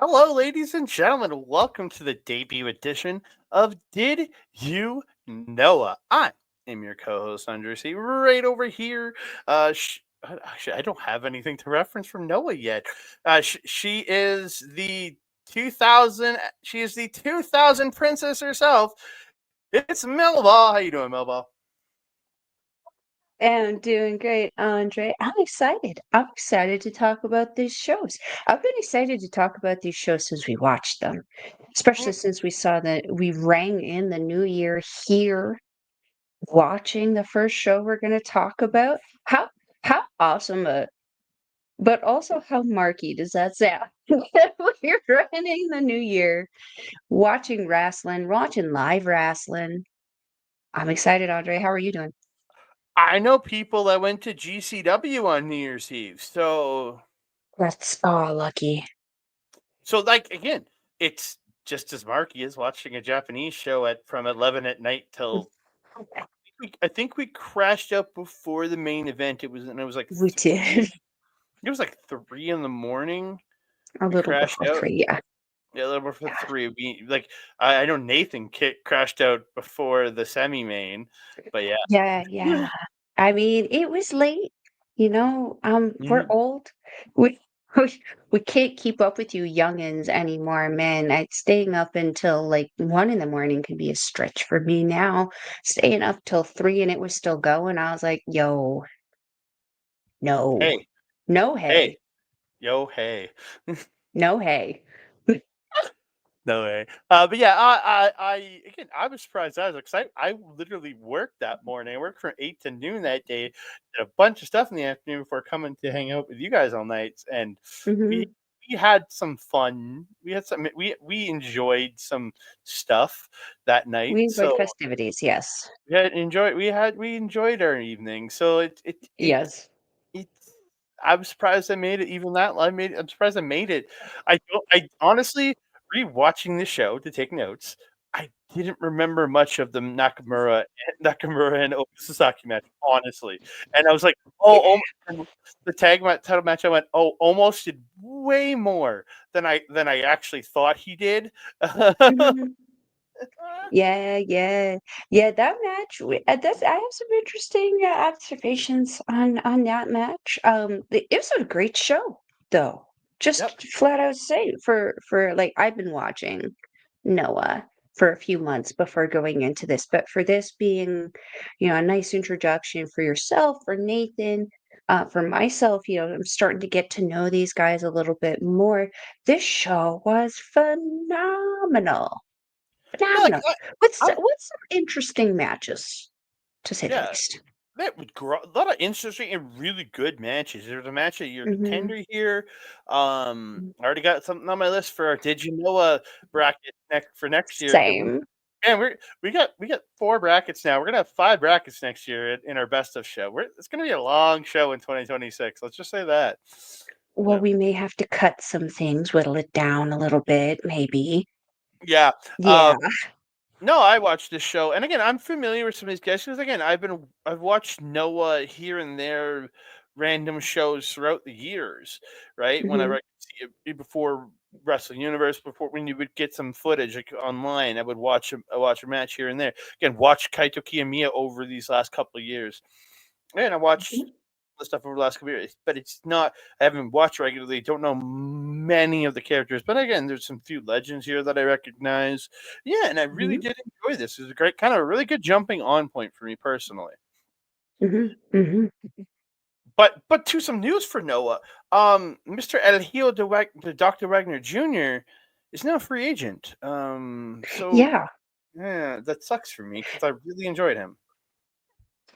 Hello, ladies and gentlemen. Welcome to the debut edition of Did You Noah? I am your co-host, Andres. Right over here. Actually, I don't have anything to reference from Noah yet. She is the 2000. She is the 2000 princess herself. It's Melball. How you doing, Melball? I'm doing great, Andre. I'm excited. I'm excited to talk about these shows. I've been excited to talk about these shows since we watched them, especially since we saw that we rang in the new year here watching the first show we're going to talk about. How awesome, but also how marky does that sound? We're running the new year, watching wrestling, watching live wrestling. I'm excited, Andre. How are you doing? I know people that went to GCW on New Year's Eve, That's all lucky. like again, it's just as marky as watching a Japanese show at from 11 at night till I think we crashed out before the main event. It was like We did. 3. It was like 3 in the morning. A We little crashed before out. 3, yeah. Yeah, a little before Yeah. 3. I know Nathan crashed out before the semi main, but yeah. Yeah, yeah. I mean, it was late, we're Mhm. old. We we can't keep up with you youngins anymore, man. Staying up until like 1 in the morning can be a stretch for me now. Staying up till 3 and it was still going. I was like, yo, no. Hey, No hey, hey. yo, hey. No hey. No way. But yeah, I again, I was surprised. I was excited. I literally worked that morning. I worked from 8 to noon that day. Did a bunch of stuff in the afternoon before coming to hang out with you guys all night, and we Hmm. we had some fun. We enjoyed some stuff that night. We enjoyed So festivities, yes. we enjoyed our evening. So Yes. it I'm surprised I made it even that I'm surprised I made it. I honestly rewatching the show to take notes, I didn't remember much of the Nakamura and Ulka Sasaki match, honestly. And I was like, "Oh, and the title match, I went, "Oh, almost did way more than I actually thought he did." Mhm. Yeah, yeah, yeah. That match, that's I have some interesting observations on that match. It was a great show, though. Yep. Just flat out say for like I've been watching Noah for a few months before going into this, but for this being, a nice introduction for yourself, for Nathan, for myself, I'm starting to get to know these guys a little bit more. This show was phenomenal. No, like, Phenomenal. What's I what's some interesting matches, to say the yeah. least. That would a lot of interesting and really good matches. There's a match at your Mhm. contender here. I already got something on my list for our Did You Know bracket for next year. Same. And we got 4 brackets now. We're gonna have 5 brackets next year in our best of show. It's gonna be a long show in 2026. Let's just say that. Well, Yep. we may have to cut some things, whittle it down a little bit, maybe. Yeah. Yeah. No, I watched this show, and again, I'm familiar with some of these guys because again, I've watched Noah here and there, random shows throughout the years, right? Whenever I Mhm. could see it before Wrestle-Universe, before when you would get some footage like online, I watch a match here and there. Again, watch Kaito Kiyomiya over these last couple of years, and I watched Mhm. the stuff over the last couple of years, but it's not. I haven't watched regularly. Don't know many of the characters, but again, there's some few legends here that I recognize. Yeah, and I really Mhm. did enjoy this. It was a great, kind of a really good jumping on point for me personally. Mhm. Mhm. But to some news for Noah, Mr. The Dr. Wagner Jr. is now a free agent. So Yeah. yeah, that sucks for me because I really enjoyed him.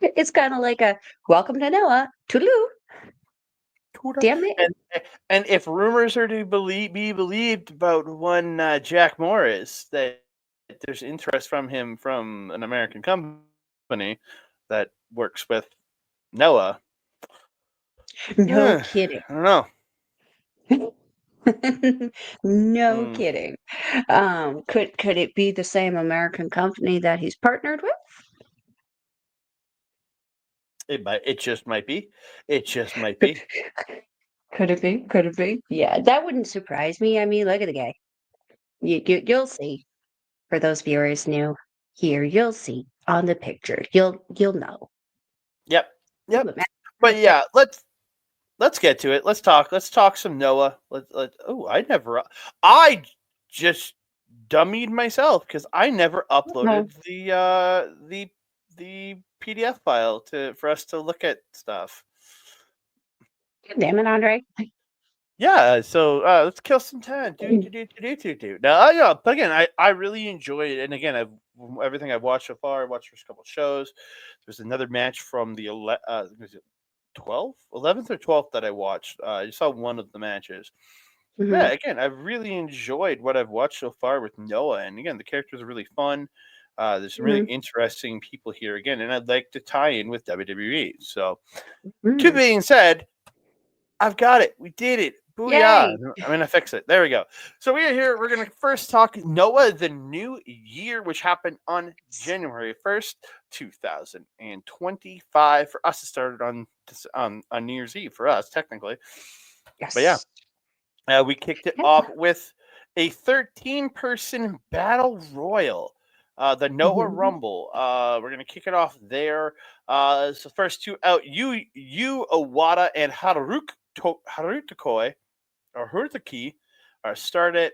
It's kinda like a welcome to Noah. Toodaloo. Damn it. And and if rumors are to be believed about one Jack Morris, that there's interest from him from an American company that works with Noah. No I kidding. don't know. No Hmm. kidding. Could it be the same American company that he's partnered with? It just might be. It just might be. Could it be? Could it be? Yeah, that wouldn't surprise me. I mean, look at the guy. You'll see. For those viewers new here, you'll see on the picture. You'll know. Yep, Ooh, yep. matter But of fact, yeah, let's get to it. Let's talk. Let's talk some Noah. Oh, I just dummied myself because I never oh, uploaded the PDF file to for us to look at stuff. damn it, Andre. Yeah, so let's kill some time. Do. Now, yeah, but again, I really enjoyed it, and again, everything I've watched so far. I watched first couple shows. There's another match from the was it 12th, 11th or 12th that I watched. I saw one of the matches. Yeah, Mhm, again, I've really enjoyed what I've watched so far with Noah, and again, the characters are really fun. There's some really mhm, interesting people here again, and I'd like to tie in with WWE. So, two mhm. being said, I've got it. We did it. Booyah. Yay! I'm going to fix it. There we go. So we are here. We're going to first talk Noah, the New Year, which happened on January 1st, 2025. For us, it started on New Year's Eve for us, technically. But yeah, Yes. we kicked it Yeah. off with a 13-person battle royal. The Noah Mhm. Rumble. We're gonna kick it off there. So first two out, you Owada and Harutakoi or Hurutaki are started.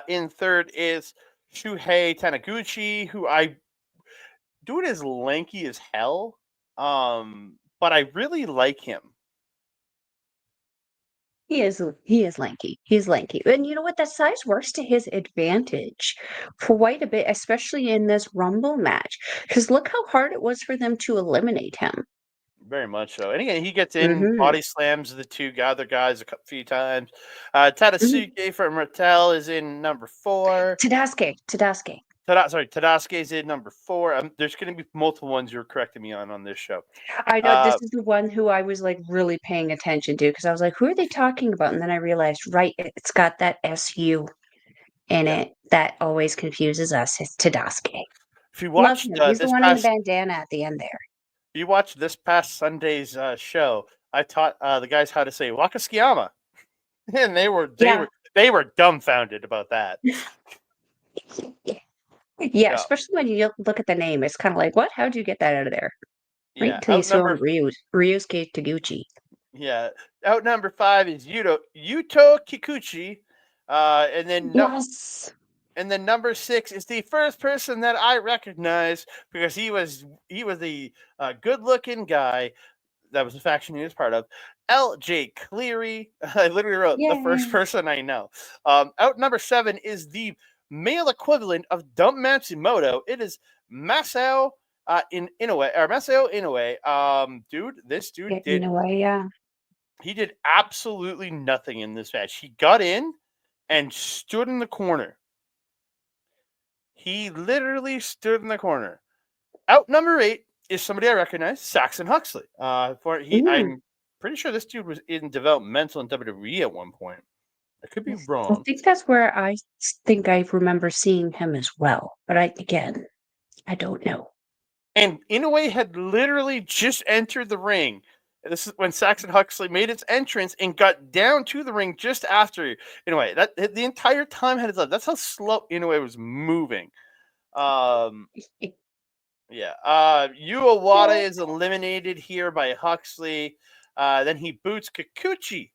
In third is Shuhei Taniguchi, who I dude is lanky as hell. But I really like him. He is lanky. He's lanky. And you know what? That size works to his advantage quite a bit, especially in this Rumble match. Because look how hard it was for them to eliminate him. Very much so. And again, he gets in, Mhm. body slams the two other guys few times. Mhm. Tadasuke from Ratel is in number 4. Tadasuke. Tadasuke. Tadasuke is in number 4. There's going to be multiple ones you're correcting me on this show. I know Uh, this is the one who I was like really paying attention to because I was like, who are they talking about? And then I realized, right, it's got that SU in yeah. it that always confuses us. It's Tadasuke. If you Love watched him. He's the this one in the past, bandana at the end there. if you watched this past Sunday's show, I taught the guys how to say Wakaskiyama, and Yeah. they were dumbfounded about that. Yeah, Yeah, especially when you look at the name, it's kind of like, what? How'd you get that out of there? Right yeah. until you saw him Ryusuke Taguchi. Yeah, out number 5 is Yuto Kikuchi, and then Yes. number 6 is the first person that I recognize because he was the good looking guy that was the faction he was part of. L.J. Cleary. I literally wrote the first Yay. person I know. Out number 7 is the male equivalent of Dump Matsumoto. It is Masao in Inoue or Masao Inoue. Dude, this dude Getting away, yeah. he did absolutely nothing in this match. He got in and stood in the corner. He literally stood in the corner. Out number 8 is somebody I recognize, Saxon Huxley. Mm. I'm pretty sure this dude was in developmental in WWE at one point. I could be I wrong. think that's where think I remember seeing him as well. But again, I don't know. And Inoue had literally just entered the ring. This is when Saxon Huxley made its entrance and got down to the ring just after Inoue. That the entire time had his left. That's how slow Inoue was moving. Um, Yeah. Yu Owada is eliminated here by Huxley. Then he boots Kikuchi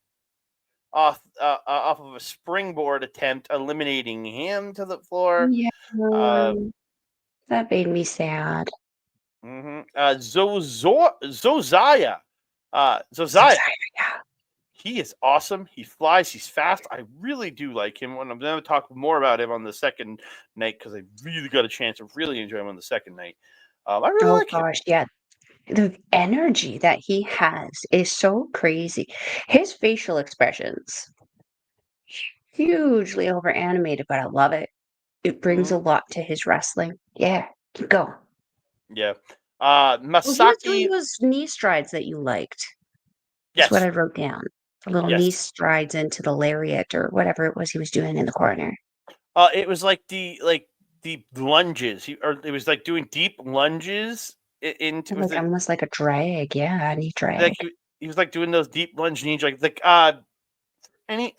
off of a springboard attempt, eliminating him to the floor. Yeah, Uh, that made me sad. Zozaya. Zozaya. Zozaya. He is awesome. He flies. He's fast. I really do like him. I'm going to talk more about him on the second night because I really got a chance to really enjoy him on the second night. I really Oh like him. gosh, yeah. The energy that he has is so crazy. His facial expressions, hugely over animated, but I love it. It brings hmm a lot to his wrestling. Yeah, keep going. Yeah. Oh, he was doing Masaki. those knee strides that you liked. That's what I Yes. wrote down. The little knee Yes. strides into the lariat or whatever it was he was doing in the corner. It was like the lunges. Or it was like doing deep lunges into Like with it. almost like a drag. Yeah, a knee Like drag. he was like doing those deep lunge knees, like any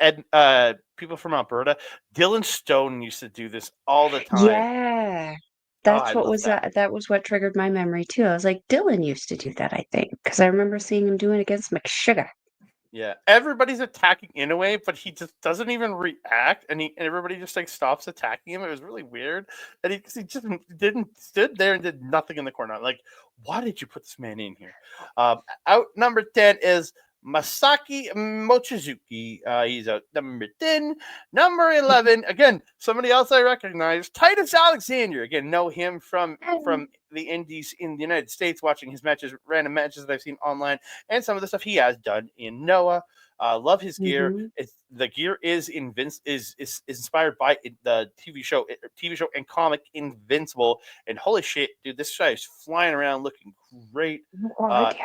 people from Alberta. Dylan Stone used to do this all the time. Yeah. Oh, That's I what love was that. that was what triggered my memory too. I was like, Dylan used to do that, I think, because I remember seeing him doing it against McSugar. Yeah, everybody's attacking Inoue, but he just doesn't even react, and everybody just like stops attacking him. It was really weird, and he just didn't stood there and did nothing in the corner. I'm like, why did you put this man in here? Out number 10 is Masaki Mochizuki. He's out number 10. Number 11, again, somebody else I recognize, Titus Alexander. Again, know him from the indies in the United States, watching his matches, random matches that I've seen online, and some of the stuff he has done in Noah. Love his gear. Mm-hmm. The gear is inspired by the TV show and comic Invincible. And holy shit, dude, this guy is flying around looking great. God,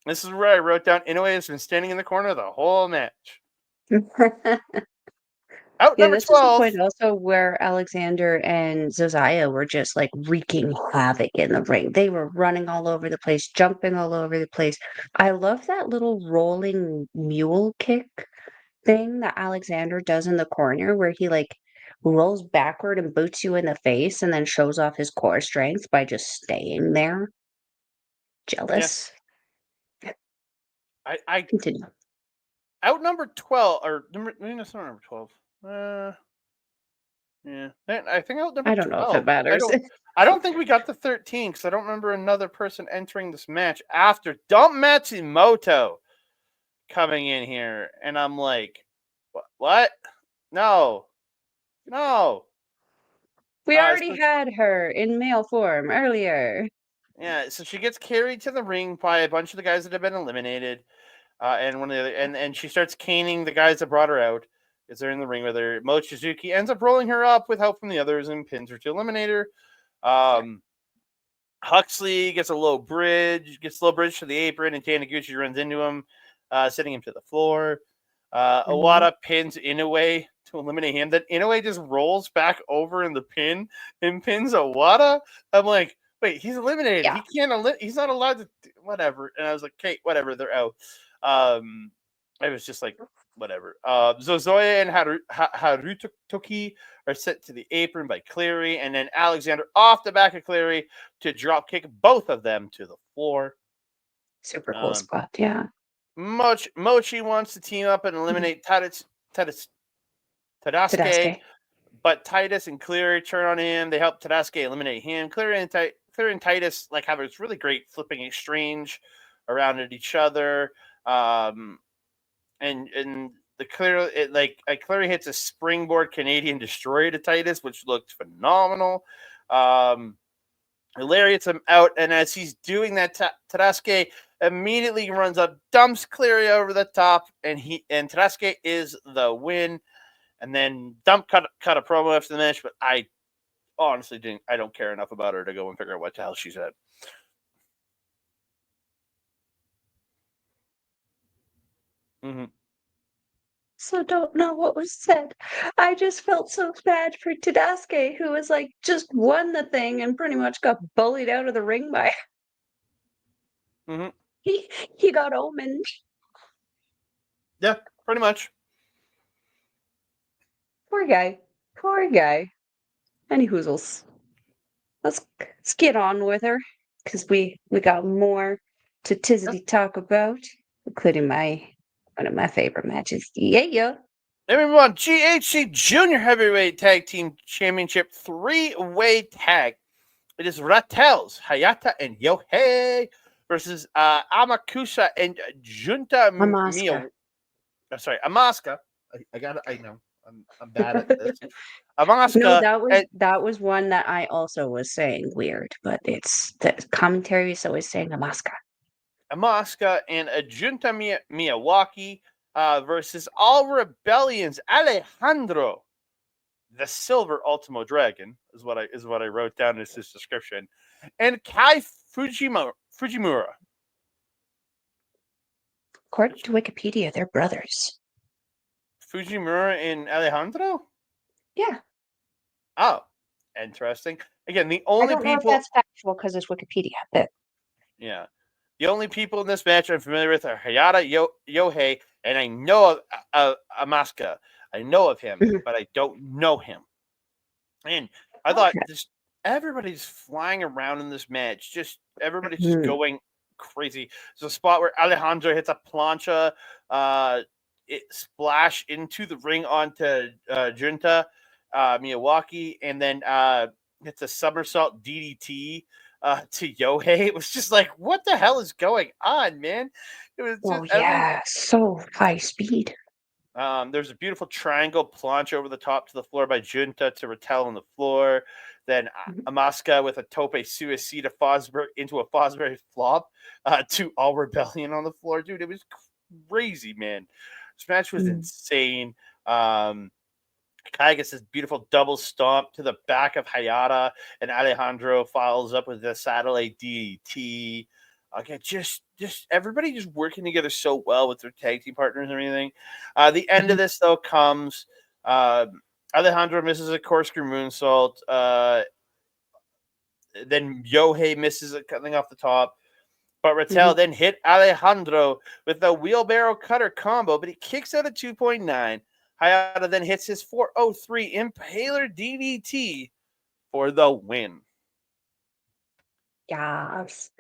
This is where I wrote down Inoue has been standing in the corner the whole match. yeah. Out Yeah, number this is the 12. point also where Alexander and Zozaya were just like wreaking havoc in the ring. They were running all over the place, jumping all over the place. I love that little rolling mule kick thing that Alexander does in the corner where he like rolls backward and boots you in the face and then shows off his core strength by just staying there. Yeah, Jealous. I Continue. out number 12 or number maybe that's not number 12. Yeah, I think out number I don't know if it 12. I matters. don't. I don't think we got the 13 because I don't remember another person entering this match after Dump Matsumoto coming in here, and I'm like, what? No, no. We already So had her in male form earlier. yeah, so she gets carried to the ring by a bunch of the guys that have been eliminated, and one of the other, and she starts caning the guys that brought her out as they're in the ring with her. Mochizuki ends up rolling her up with help from the others and pins her to eliminate her. Huxley gets a low bridge to the apron, and Taniguchi runs into him, sending him to the floor. Mhm. Owada pins Inoue to eliminate him. Then Inoue just rolls back over in the pin and pins Owada. I'm like, wait, he's eliminated. Yeah. He can't. He's not allowed to. Whatever. And I was like, okay, whatever. They're out. Um, I was just like, whatever. Zozaya and Harutoki are sent to the apron by Cleary, and then Alexander off the back of Cleary to drop kick both of them to the floor. Super cool Um, spot. Yeah. Mochi wants to team up and Mhm. eliminate Tadasuke, Tadasuke. but Titus and Cleary turn on him. They help Tadasuke eliminate him. Cleary and Titus like have this really great flipping exchange around at each other. And the Cleary hits a springboard Canadian destroyer to Titus, which looked phenomenal. Lariats him out, and as he's doing that, Tadasuke immediately runs up, dumps Cleary over the top, and Tadasuke is the win. And then Dump cut a promo after the match, but I honestly didn't. I don't care enough about her to go and figure out what the hell she said. Mm-hmm. So don't know what was said. I just felt so bad for Tadasuke, who was like just won the thing and pretty much got bullied out of the ring by Mm-hmm. he he got omened. Yeah, pretty much. Poor guy. Poor guy. Any hoozles. Let's get on with her. Cause we got more to Yeah. tizzity talk about, including one of my favorite matches. Yeah. Then we move on. GHC Junior Heavyweight Tag Team Championship 3-way tag. It is RATEL'S, HAYATA, and Yohei versus AMAKUSA and Junta Amaska. Amaska. I got it. I know. I'm bad at this. No, Amaska and that was one that I also was saying weird, but it's the commentary is always saying Amaska. Junta Miyawaki versus All Rebellions Alejandro, the Silver Ultimo Dragon is what I wrote down as his description, and Kai Fujimura. According to Wikipedia, they're brothers. Fujimura and Alejandro? Yeah. Oh, interesting. Again, the I only don't know if people. that's factual because it's Wikipedia, but Yeah. The only people in this match I'm familiar with are Hayata, Yohei, and I know of Amaska. I know of him, Mhm. but I don't know him. And I thought Okay. just everybody's flying around in this match. Just everybody's just Mhm. going crazy. There's a spot where Alejandro hits a plancha, it splash into the ring onto Junta, Miyawaki, and then hits a somersault DDT to Yohei. It was just like, what the hell is going on, man? It was Oh just everybody. yeah, so high speed. There's a beautiful triangle planche over the top to the floor by Junta to Rattel on the floor. Then Mhm. Amaska with a tope suicida Fosbury into a Fosbury flop to All Rebellion on the floor. Dude, it was crazy, man. This match was Mm. insane. Kai gets this beautiful double stomp to the back of Hayata, and Alejandro follows up with the satellite DDT. Okay, just everybody just working together so well with their tag team partners and everything. The end of Mhm. this though comes. Alejandro misses a corkscrew moonsault. Then Yohei misses it coming off the top. But Rattel Mhm. then hit Alejandro with a wheelbarrow cutter combo, but he kicks out a 2.9. Hayata then hits his 403 Impaler DDT for the win. Yes.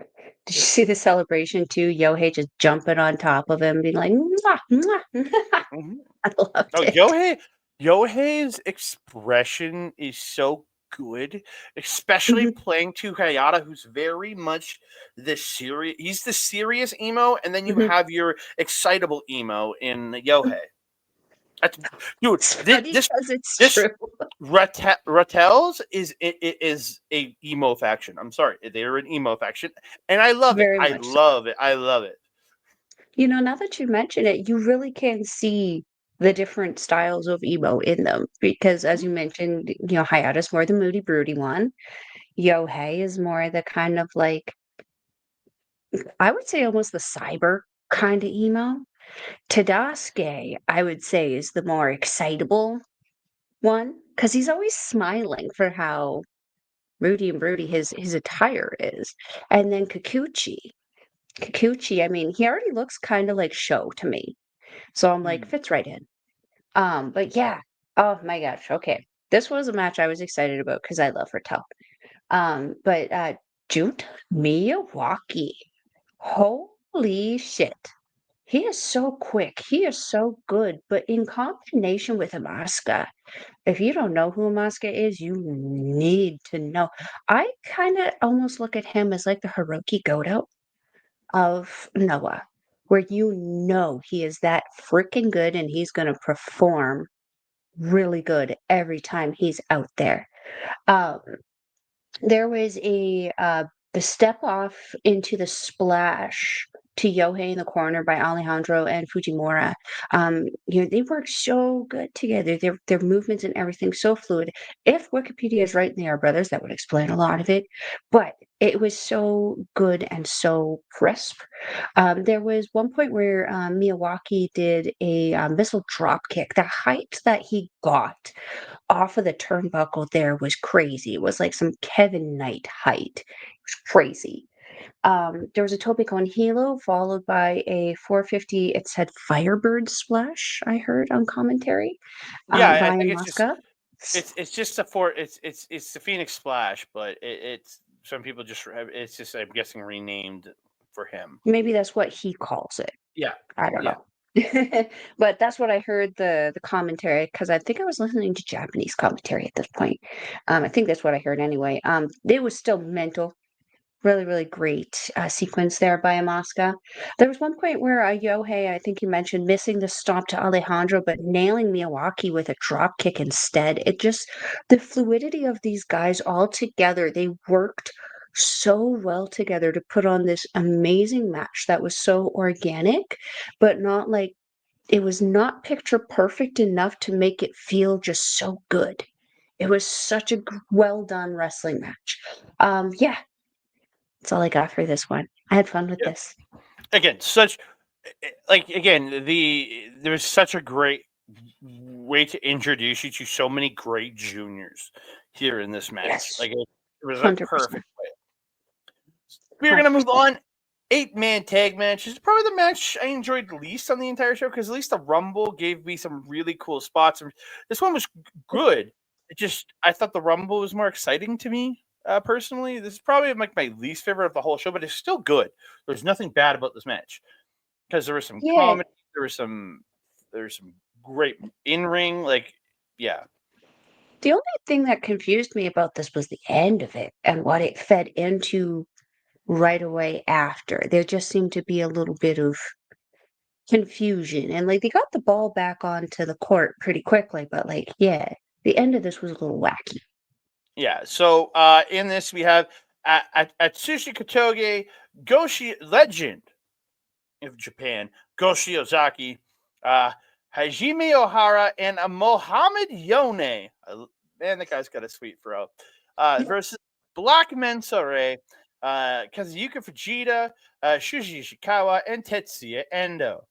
Did you see the celebration too? Yohei just jumping on top of him, being like, "Mwah, mwah." Mhm. I loved Oh, it. Yohei's expression is so good, especially Mhm. playing to Hayata, who's very much the serious. He's the serious emo, and then you Mhm. have your excitable emo in Yohei. That's, dude, It's funny because it's this true. RATEL'S is a emo faction. I'm sorry, they're an emo faction, and I love it. Very I much so. love it. I love it. Now that you mention it, you really can see the different styles of emo in them because, as you mentioned, Hayata's more the moody, broody one. Yohei is more the kind of like, I would say almost the cyber kind of emo. Tadasuke, I would say, is the more excitable one because he's always smiling for how moody and broody his attire is. And then Kikuchi, I mean, he already looks kind of like Show to me. So I'm like, Mm. fits right in. But yeah. Oh my gosh. Okay. This was a match I was excited about because I love Raquel. But Junta Miyawaki. Holy shit. He is so quick. He is so good. But in combination with Amaska, if you don't know who Amaska is, you need to know. I kind of almost look at him as like the Hiroki Goto of Noah, where he is that freaking good and he's going to perform really good every time he's out there. Um, there was the step off into the splash to Yohei in the corner by Alejandro and Fujimura. They work so good together. Their movements and everything so fluid. If Wikipedia is right and they are brothers, that would explain a lot of it. But it was so good and so crisp. There was one point where Miyawaki did a missile drop kick. The height that he got off of the turnbuckle there was crazy. It was like some Kevin Knight height. It was crazy. There was a topic on Hilo followed by a 450. It said Firebird splash. I heard on commentary Yeah, I by think Muska. it's just it's the Phoenix Splash, but it's some people just it's just I'm guessing renamed for him. Maybe that's what he calls it. Yeah, I don't yeah. know. But that's what I heard the commentary because I think I was listening to Japanese commentary at this point. I think that's what I heard anyway. It was still mental. Really, really great sequence there by Amaska. There was one point where Yohei, I think you mentioned, missing the stomp to Alejandro, but nailing Miyawaki with a drop kick instead. The fluidity of these guys all together, they worked so well together to put on this amazing match that was so organic, but not like it was not picture perfect enough to make it feel just so good. It was such a well done wrestling match. Yeah, that's all I got for this one. I had fun with Yeah. this. Again, such like again there's such a great way to introduce you to so many great juniors here in this match. Yes, Like it was a perfect 100%. way. We're gonna move 100%. on 8-man tag match is probably the match I enjoyed the least on the entire show because at least the Rumble gave me some really cool spots. This one was good. I thought the Rumble was more exciting to me personally. This is probably like my least favorite of the whole show, but it's still good. There's nothing bad about this match because there was some Yeah. comedy, there's some great in ring, like yeah. The only thing that confused me about this was the end of it and what it fed into right away after. There just seemed to be a little bit of confusion, and, like, they got the ball back onto the court pretty quickly, but, like, yeah, the end of this was a little wacky. Yeah. So in this we have Atsushi Kotoge, Goshi legend of Japan, Go Shiozaki, uh, Hajime Ohara, and a Mohammed Yone. Man, that guy's got a sweet throw. Versus Black Mensore, Kazuyuki Fujita, Shuji Ishikawa, and Tetsuya Endo.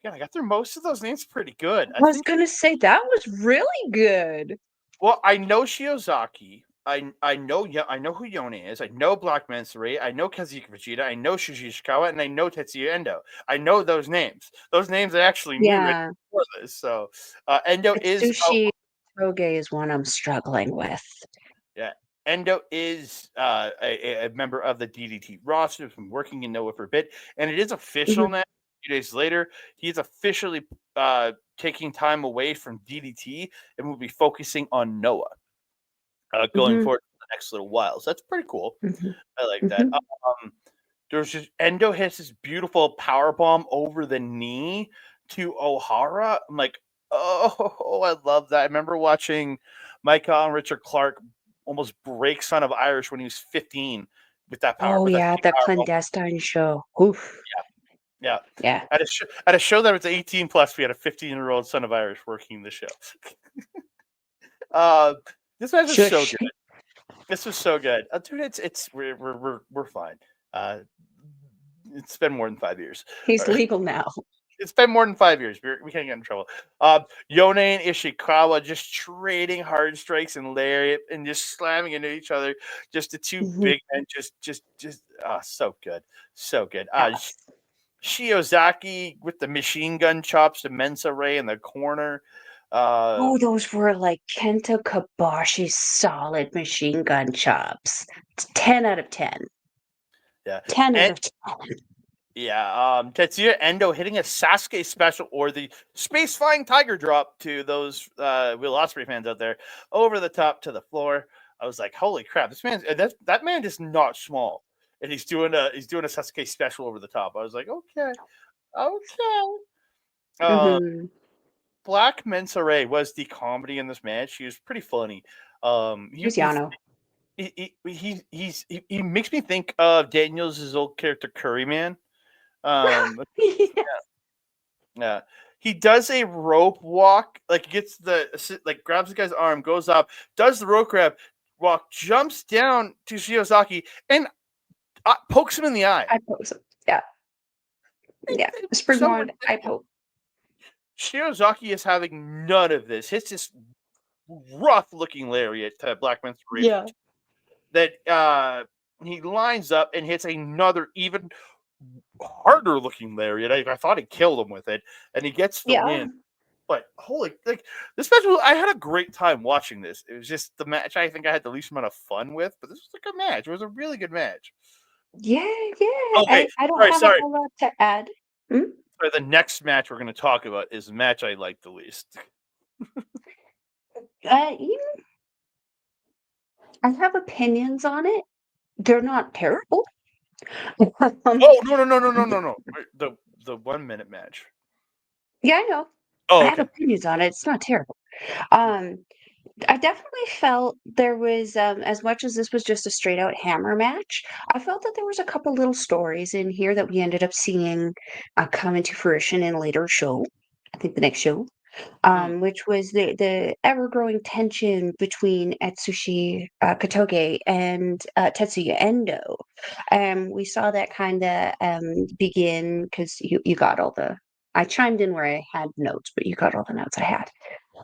Yeah, I got through most of those names pretty good. I was gonna say that was really good. Well, I know Shiozaki. I know who Yone is. I know Black Mensuri. I know Kazuki Vegeta. I know Shuji Ishikawa, and I know Tetsuya Endo. I know those names. Those names I actually knew right Yeah, before this. So Endo is Atsushi Toge is one I'm struggling with. yeah. Endo is a member of the DDT roster. Has been working in Noah for a bit, and it is official Mhm, now. A few days later, he's officially taking time away from DDT and will be focusing on Noah. Going mhm, forward for the next little while. So that's pretty cool. mhm, I like that. mhm. There's just Endo hits this beautiful power bomb over the knee to O'Hara. I'm like, oh, I love that. I remember watching Michael and Richard Clark almost break Son of Irish when he was 15 Oh, with that yeah, same the power bomb. clandestine show. Oof. Yeah. Yeah. At a show that was 18 plus, we had a 15-year-old Son of Irish working the show. uh, this match is so Shush. good. This was so good, dude. We're fine. Uh, it's been more than 5 years. He's legal now. It's been more than 5 years. We can't get in trouble. Yone and Ishikawa just trading hard strikes and lariat and just slamming into each other. Just the two Mhm. big men. So good, so good. Yes. Shiozaki with the machine gun chops to Mensa Ray in the corner. Uh, Oh, those were like Kenta Kobashi's solid machine gun chops. It's 10 out of 10. yeah, 10 out and of 10. yeah, Tetsuya Endo hitting a Sasuke special or the space flying tiger drop to those Will Ospreay fans out there over the top to the floor. I was like, holy crap, this man that man is not small. And he's doing a Sasuke special over the top. I was like, okay, okay. Um, Mhm. Black Mensa Ray was the comedy in this match. He was pretty funny. Here's Yano. He makes me think of Daniels' old character Curryman. Um, Yeah. He does a rope walk, like gets like grabs the guy's arm, goes up, does the rope grab, walk, jumps down to Shiozaki, and pokes him in the eye. I pose. Yeah. Yeah. So Springboard, I ridiculous. poke. Shiozaki is having none of this. Hits this rough looking lariat to Black Manta Ray Yeah. that he lines up and hits another even harder looking lariat. I thought he killed him with it, and he gets the Yeah. win. But holy, like this match, I had a great time watching this. It was just the match I think I had the least amount of fun with, but this was a good match. It was a really good match. Yeah, yeah. Okay, I don't sorry, have a sorry. whole lot to add. Mm? The next match we're going to talk about is the match I like the least. You I have opinions on it. They're not terrible. Um, Oh no! The 1 minute match. yeah, I know. I Oh, have okay. opinions on it. It's not terrible. Um, I definitely felt there was, as much as this was just a straight out hammer match, I felt that there was a couple little stories in here that we ended up seeing come into fruition in a later show. I think the next show, Mm, which was the ever growing tension between Atsushi Kotoge and Tetsuya Endo. We saw that kind of begin because you got all the. I chimed in where I had notes, but you got all the notes I had.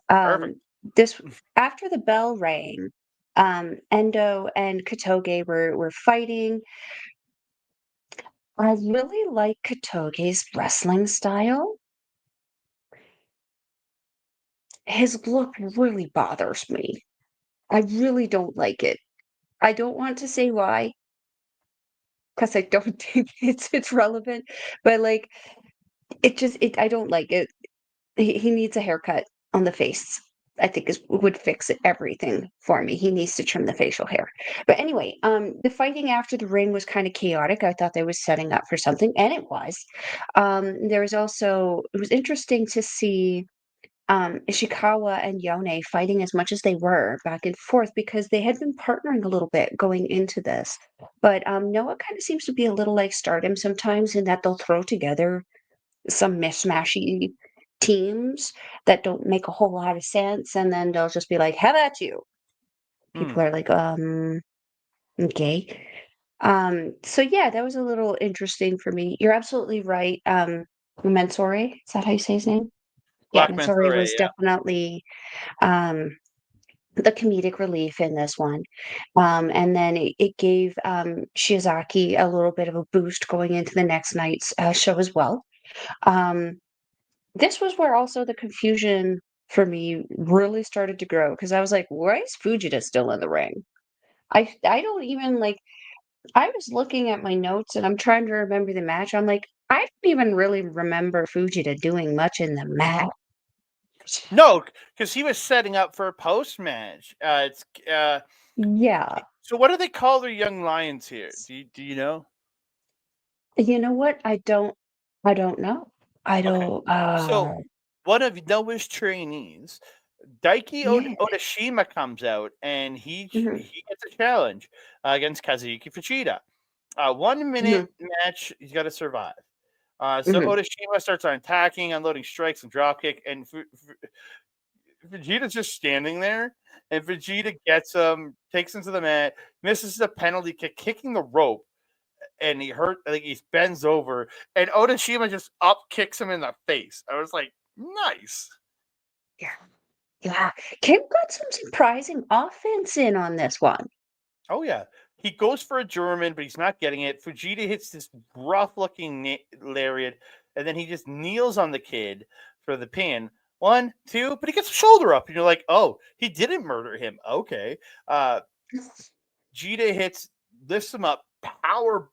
perfect. This after the bell rang, Endo and Kotoge were fighting. I really like Kotoge's wrestling style. His look really bothers me. I really don't like it. I don't want to say why, because I don't think it's relevant, but, like, I don't like it. He needs a haircut on the face. I think is would fix it everything for me. He needs to trim the facial hair. But anyway, the fighting after the ring was kinda chaotic. I thought they was setting up for something, and it was. There was also it was interesting to see Ishikawa and Yone fighting as much as they were back and forth because they had been partnering a little bit going into this. But Noah kind of seems to be a little like Stardom sometimes in that they'll throw together some mishmashy teams that don't make a whole lot of sense, and then they'll just be like, "How about you?" Hmm. People are like, okay." So yeah, that was a little interesting for me. You're absolutely right. Mensore, is that how you say his name? Yeah, Black Mensore Mentor, was yeah. definitely um, the comedic relief in this one. And then it gave Shiozaki a little bit of a boost going into the next night's show as well. Um, this was where also the confusion for me really started to grow because I was like, why is Fujita still in the ring? I don't even like I was looking at my notes and I'm trying to remember the match. I'm like, I don't even really remember Fujita doing much in the match. No, because he was setting up for a post match. It's Yeah. so. What do they call their young lions here? Do you know? You know what? I don't know. I Okay, don't so one of Noah's trainees, Daiki yeah. Onishima, comes out and Mhm, he gets a challenge against Kazuyuki Fujita. 1 minute mhm, match, he's got to survive. So mhm. Onishima starts on attacking, unloading strikes and dropkick, and Vegeta's just standing there, and Vegeta gets him, takes him to the mat, misses a penalty kick, kicking the rope, and he hurt. I think he bends over, and Onishima just up kicks him in the face. I was like, nice. Yeah, yeah. Kim got some surprising offense in on this one. Oh yeah, he goes for a German, but he's not getting it. Fujita hits this rough looking lariat, and then he just kneels on the kid for the pin. One, two, but he gets a shoulder up, and you're like, oh, he didn't murder him. Okay. Uh, Jita hits, lifts him up, power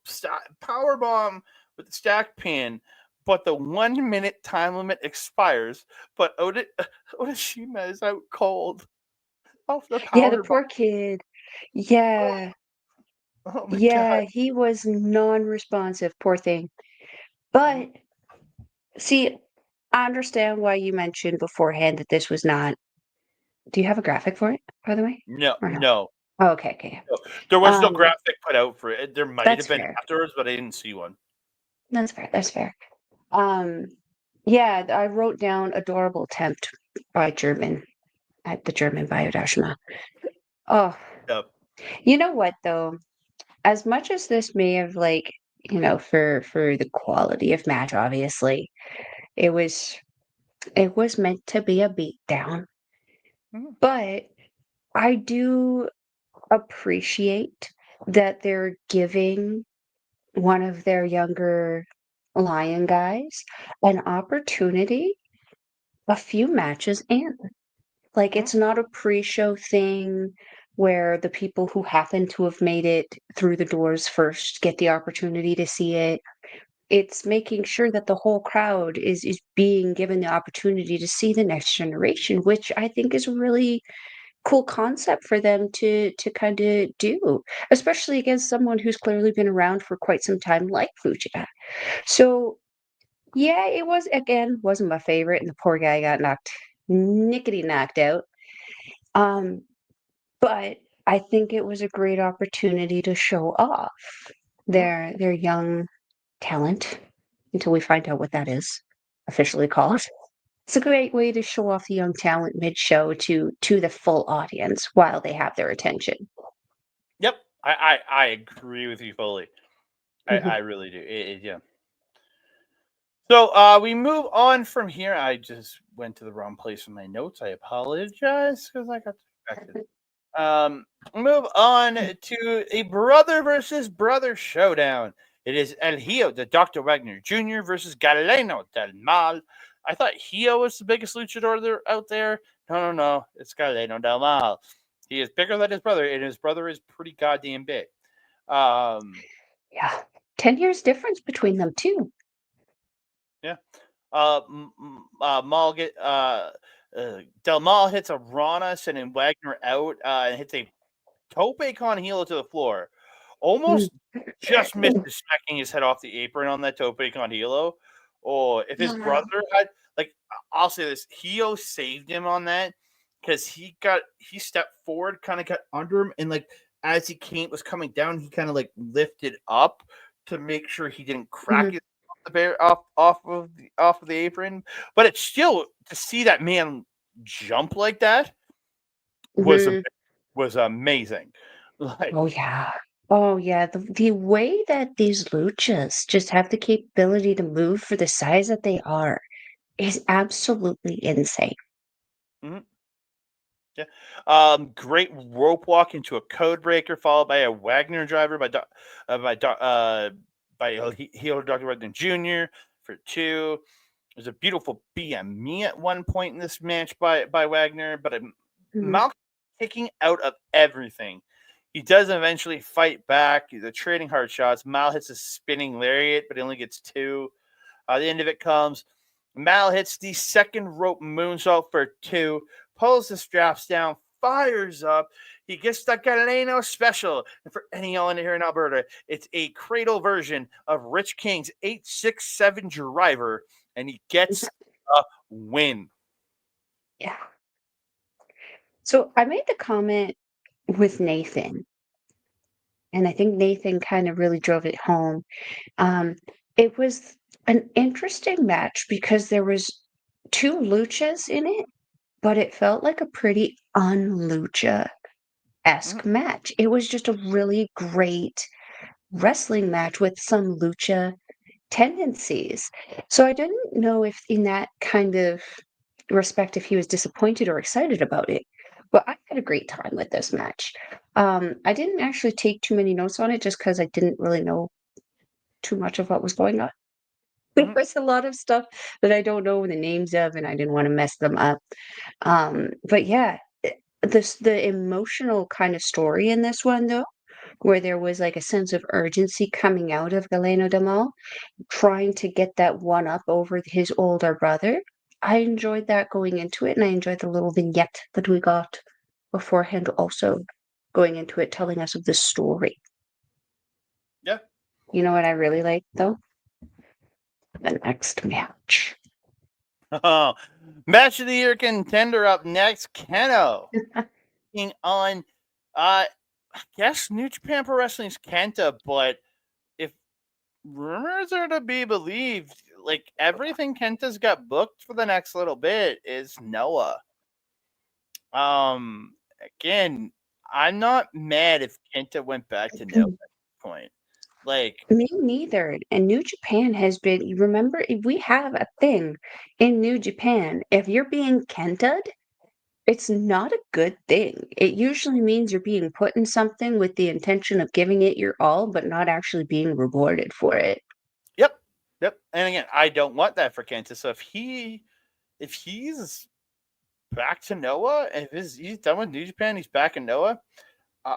bomb with the stack pin, but the 1 minute time limit expires. But Onishima is out cold off the Yeah, the power bomb. poor kid. Yeah, Oh my god! yeah, he was non-responsive, poor thing. But see, I understand why you mentioned beforehand that this was not. Do you have a graphic for it, by the way? No, Or no? no, Oh, okay, okay. no. There was no Um, graphic put out for it. There might that's have been fair. afterwards, but I didn't see one. That's fair. That's fair. Um, yeah, I wrote down adorable attempt by German at the German Biodashima. Oh, Yep. you know what though? As much as this may have like, for the quality of match, obviously, it was it was meant to be a beatdown. Mhm. But I do appreciate that they're giving one of their younger lion guys an opportunity a few matches in. Like, Mhm. it's not a pre-show thing where the people who happen to have made it through the doors first get the opportunity to see it. It's making sure that the whole crowd is being given the opportunity to see the next generation, which I think is a really cool concept for them to kinda do, especially against someone who's clearly been around for quite some time like Fujita. So, yeah, it was again, wasn't my favorite, and the poor guy got knocked out. Um, but I think it was a great opportunity to show off Mhm. their young talent until we find out what that is officially called. It's a great way to show off the young talent mid-show to the full audience while they have their attention. Yep. I agree with you fully. I Mhm. really do. Yeah. So we move on from here. I just went to the wrong place in my notes. I apologize because I got distracted. Move on to a brother versus brother showdown. It is El Hijo de Dr. Wagner Jr. versus Galeno del Mal. I thought Hio was the biggest luchador out there. No. It's Galeno del Mal. He is bigger than his brother, and his brother is pretty goddamn big. Yeah. 10 years difference between them, too. Yeah. Mal Del Mal hits a Rana, sending Wagner out, and hits a tope con hilo to the floor. Almost just missed smacking his head off the apron on that tope con hilo. Or if his brother had, like, I'll say this, Hio saved him on that because he stepped forward, kind of got under him, and like as he was coming down, he kind of like lifted up to make sure he didn't crack his off of the apron. But it's still, to see that man jump like that was amazing. Like, Oh, yeah. Oh, yeah. The way that these luchas just have the capability to move for the size that they are is absolutely insane. mhm. Great rope walk into a code breaker, followed by a Wagner driver by heel Dr. Wagner Jr. for 2. There's a beautiful BME at one point in this match by Wagner, but Malcolm kicking out of everything. He does eventually fight back. They're trading hard shots. Mal hits a spinning lariat, but he only gets 2. The end of it comes. Mal hits the second rope moonsault for 2, pulls the straps down, fires up. He gets the Galeno special. And for any y'all in here in Alberta, it's a cradle version of Rich King's 867 driver, and he gets a win. Yeah. So I made the comment with Nathan, and I think Nathan kind of really drove it home. Um, it was an interesting match because there was 2 luchas in it, but it felt like a pretty un-lucha-esque match. It was just a really great wrestling match with some lucha tendencies. So I didn't know if in that kind of respect if he was disappointed or excited about it. But I had a great time with this match. I didn't actually take too many notes on it just because I didn't really know too much of what was going on. There was a lot of stuff that I don't know the names of, and I didn't want to mess them up. But yeah, the emotional kind of story in this one though, where there was like a sense of urgency coming out of Galeno Damal, trying to get that one up over his older brother. I enjoyed that going into it, and I enjoyed the little vignette that we got beforehand also going into it, telling us of the story. Yeah. You know what I really liked though? The next match. Oh, match of the year contender up next, Kenoh. Being on, I guess New Japan Pro Wrestling's Kenta, but if rumors are to be believed, like everything Kenta's got booked for the next little bit is Noah. Again, I'm not mad if Kenta went back to Noah at this point. Like, Me neither. And New Japan has been, you remember, if we have a thing in New Japan. If you're being Kenta'd, it's not a good thing. It usually means you're being put in something with the intention of giving it your all, but not actually being rewarded for it. yep. And again, I don't want that for Kenta. So if he's back to Noah, if he's done with New Japan, he's back in Noah,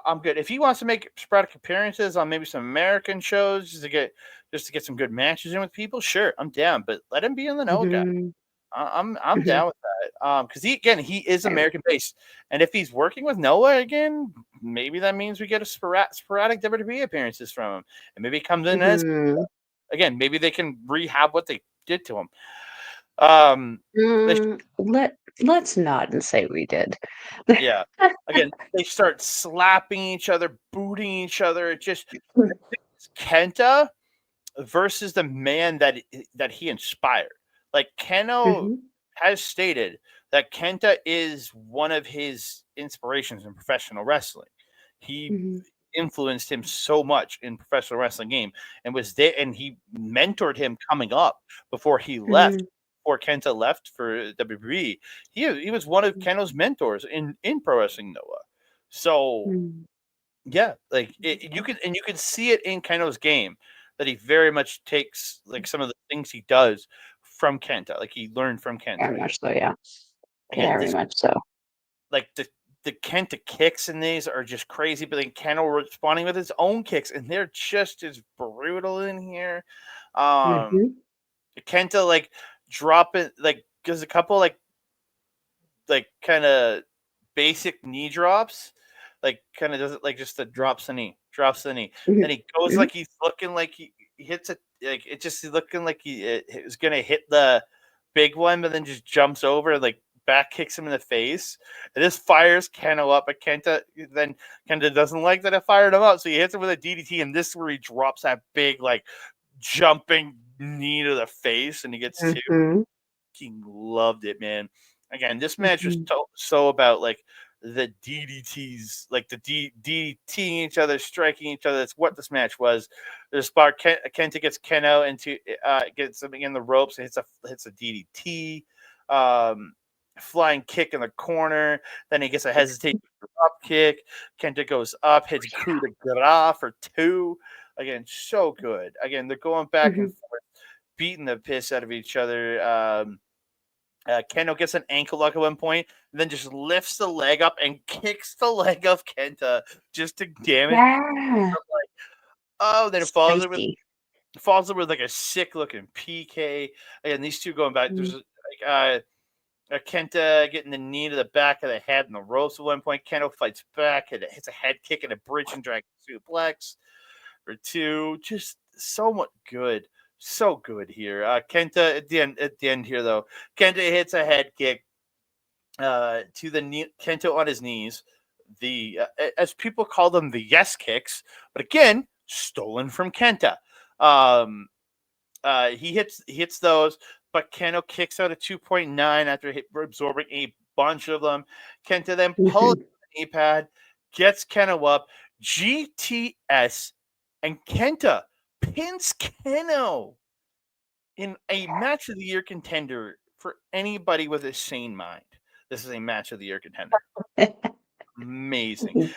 I'm good. If he wants to make sporadic appearances on maybe some American shows just to get some good matches in with people, sure, I'm down. But let him be in the Noah guy. Mhm, I'm mhm. down with that. Because he is American based, and if he's working with Noah again, maybe that means we get a sporadic WWE appearances from him, and maybe he comes in as, Mhm. again, maybe they can rehab what they did to him. They Let's not and say we did. Yeah. Again, they start slapping each other, booting each other. It just, it's Kenta versus the man that he inspired. Like, Kenoh Mhm, has stated that Kenta is one of his inspirations in professional wrestling. He mhm, influenced him so much in professional wrestling game, and was there, and he mentored him coming up before he left. mhm, Before Kenta left for WWE, he was one of Keno's mentors in pro wrestling Noah. So mhm. yeah, like you can see it in Keno's game. that he very much takes like some of the things he does from Kenta, like he learned from Kenta. Very much so, yeah. Again, Very this much so. like the Kenta kicks in these are just crazy, but then Kenta responding with his own kicks, and they're just as brutal in here. Um, Mhm. Kenta like dropping like does a couple like kind of basic knee drops, like kind of does it like just the drops the knee. Then Mhm. he goes Mhm. like he's looking like he hits it like it just looking like he was gonna hit the big one, but then just jumps over and like back kicks him in the face. And this fires Keno up, but Kenta doesn't like that it fired him up, so he hits him with a DDT, and this is where he drops that big like jumping knee to the face, and he gets two. Mhm. Fucking loved it, man. Again, this match was Mhm. so about like the DDTs, like the DDTing each other, striking each other. That's what this match was. There's a spot Kenta gets Keno into gets something in the ropes and hits a DDT, um, flying kick in the corner. Then he gets a hesitation drop kick. Kenta goes up, hits coup de grace for two. Again, so good. Again, they're going back and Mhm. forth, beating the piss out of each other. Keno gets an ankle lock at one point, and then just lifts the leg up and kicks the leg of Kenta just to damage. Yeah. Oh, then it Spicy. follows it with like a sick looking PK. Again, these two going back. There's Mhm. like Kenta getting the knee to the back of the head in the ropes at one point. Keno fights back and it hits a head kick and a bridge and drag suplex for two. Just so much good. So good here. Kenta at the end here though. Kenta hits a head kick to the knee, Kento on his knees. The as people call them, the yes kicks, but again, stolen from Kenta. Um, he hits those, but Kento kicks out a 2.9 after absorbing a bunch of them. Kenta then pulls Mhm. the knee pad, gets Kento up, GTS, and Kenta pins Keno in a match of the year contender for anybody with a sane mind. This is a match of the year contender. Amazing.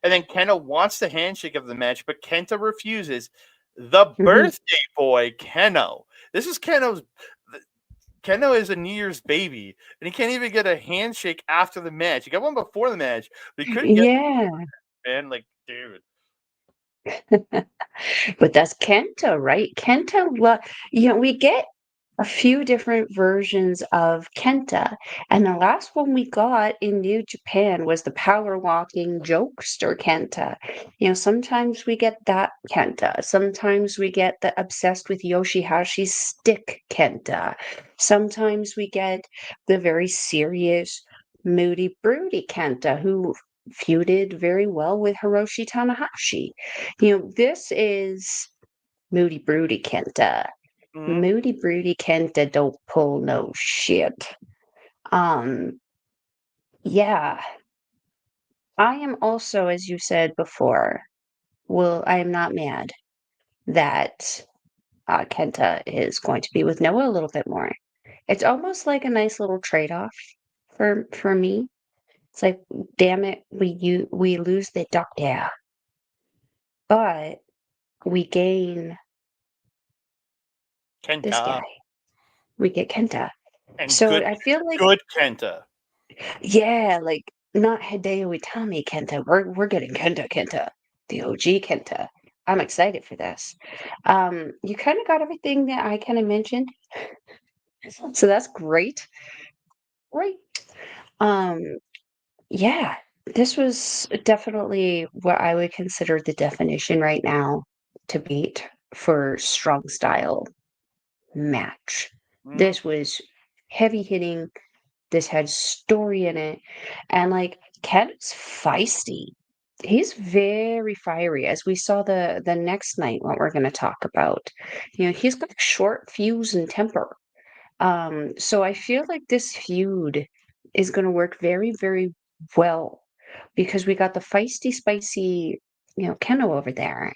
And then Kenta wants the handshake of the match, but Kenta refuses. The Mhm. birthday boy, Keno. This is Keno is a New Year's baby, and he can't even get a handshake after the match. He got one before the match, but he couldn't get Yeah. man like dude. But that's Kenta, right? We get a few different versions of Kenta, and the last one we got in New Japan was the power walking jokester Kenta. Sometimes we get that Kenta. Sometimes we get the obsessed with Yoshihashi's stick Kenta. Sometimes we get the very serious, moody, broody Kenta who feuded very well with Hiroshi Tanahashi. This is Moody Broody Kenta. Mhm. Moody Broody Kenta don't pull no shit. Um, yeah. I am also, as you said before, I am not mad that Kenta is going to be with Noah a little bit more. It's almost like a nice little trade-off for me. It's like, damn it, we lose the doctor, but we gain this Kenta guy. We get Kenta. and So I feel like, good Kenta. yeah, like not Hideo Itami Kenta. We're getting Kenta, the OG Kenta. I'm excited for this. You kind of got everything that I kind of mentioned, so that's great. Great. Um, yeah, this was definitely what I would consider the definition right now to beat for strong style match. Mhm. This was heavy hitting. This had story in it, and like Ken's feisty. He's very fiery, as we saw the next night. What we're going to talk about, he's got a short fuse and temper. So I feel like this feud is going to work very, very well because we got the feisty, spicy, Keno over there,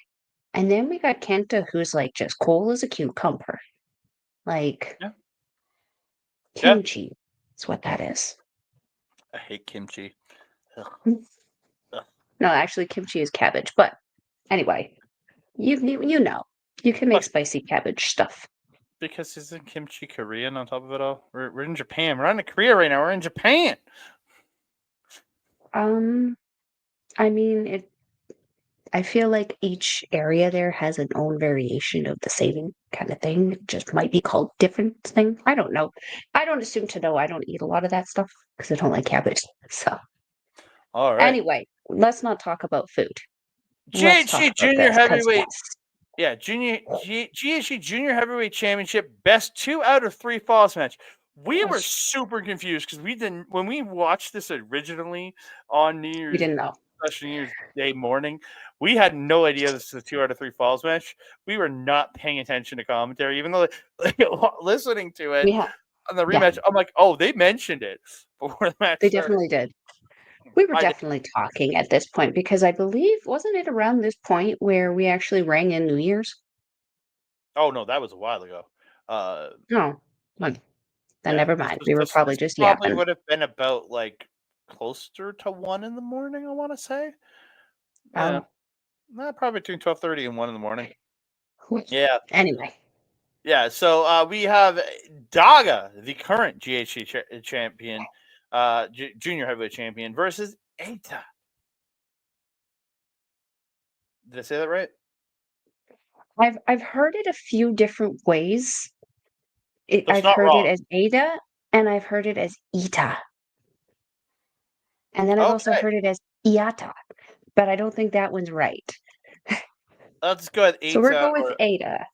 and then we got Kenta, who's like just cool as a cucumber, like Yeah. Yeah. kimchi. That's what that is. I hate kimchi. Ugh. Ugh. No, actually, kimchi is cabbage. But anyway, you know. You can make Plus, spicy cabbage stuff. because isn't kimchi Korean on top of it all? We're in Japan. We're not in Korea right now. We're in Japan. Um, I mean, I feel like each area there has an own variation of the same kind of thing. It just might be called different thing. I don't know. I don't assume to know. I don't eat a lot of that stuff because I don't like cabbage. So All right. anyway, let's not talk about food. Let's talk GHC about Junior this because Heavyweight. yes, Yeah, GHC Junior Heavyweight Championship best 2 out of 3 falls match. We were yes, super confused because we didn't when we watched this originally on we didn't know. New Year's Day morning. We had no idea this was a 2 out of 3 falls match. We were not paying attention to commentary, even though like, listening to it We have, on the yeah, rematch. I'm like, oh, they mentioned it before the match they started. definitely did. We were I did. definitely talking at this point because I believe, wasn't it around this point where we actually rang in New Year's? Oh no, that was a while ago. Uh, No, well, then Yeah, never mind. We were probably this just probably yapping. would have been about, like, closer to 1 in the morning, I wanna say. Yeah, Oh, probably between 12:30 and 1 in the morning. well, Yeah, anyway, yeah, so, we have Daga, the current GHC champion, junior heavyweight champion versus Eita. Did I say that right? I've heard it a few different ways. That's I've not heard it wrong. as Ada, and I've heard it as Ita, and then I've also Okay, heard it as Iata, but I don't think that one's right. let's go with So we're Eita going with or Ada.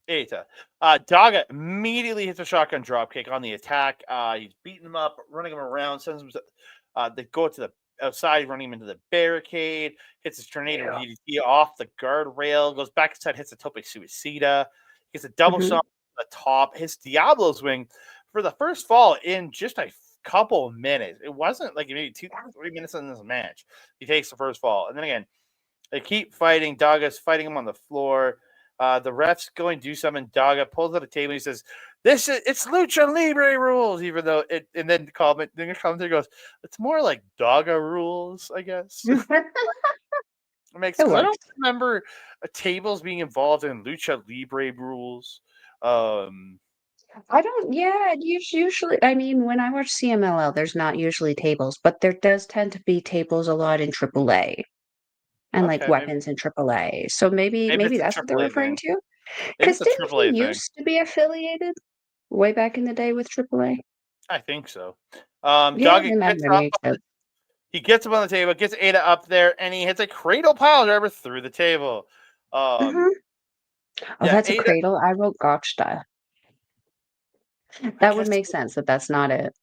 Eita. Daga immediately hits a shotgun dropkick on the attack. He's beating him up, running him around, sends him. They go to the outside, running him into the barricade. Hits his tornado Yeah. DDT off the guardrail. Goes back inside, hits a tope suicida. Gets a double Mhm. shot on the top. Hits Diablo's wing for the first fall in just a couple of minutes. It wasn't like maybe 2-3 minutes in this match. He takes the first fall, and then again they keep fighting. Daga's fighting him on the floor. The ref's going to do something. Daga pulls out a table. He says, it's lucha libre rules," even though it. And then the commentator goes, "It's more like Daga rules, I guess." It makes It because I don't works. remember tables being involved in lucha libre rules. Um, I don't, yeah, usually, I mean, when I watch CMLL, there's not usually tables, but there does tend to be tables a lot in AAA and like okay, weapons in AAA. So maybe maybe it's a that's what they're triple A referring thing. to. Maybe Because it's a didn't triple he A thing. used to be affiliated way back in the day with AAA? I think so. Yeah, I Daga gets remember up. me too. He gets him on the table, gets Ada up there, and he hits a cradle pile driver through the table. Mhm. Oh, Yeah, that's a Ada. cradle. I wrote gotcha. I That would guess make sense that that's not it.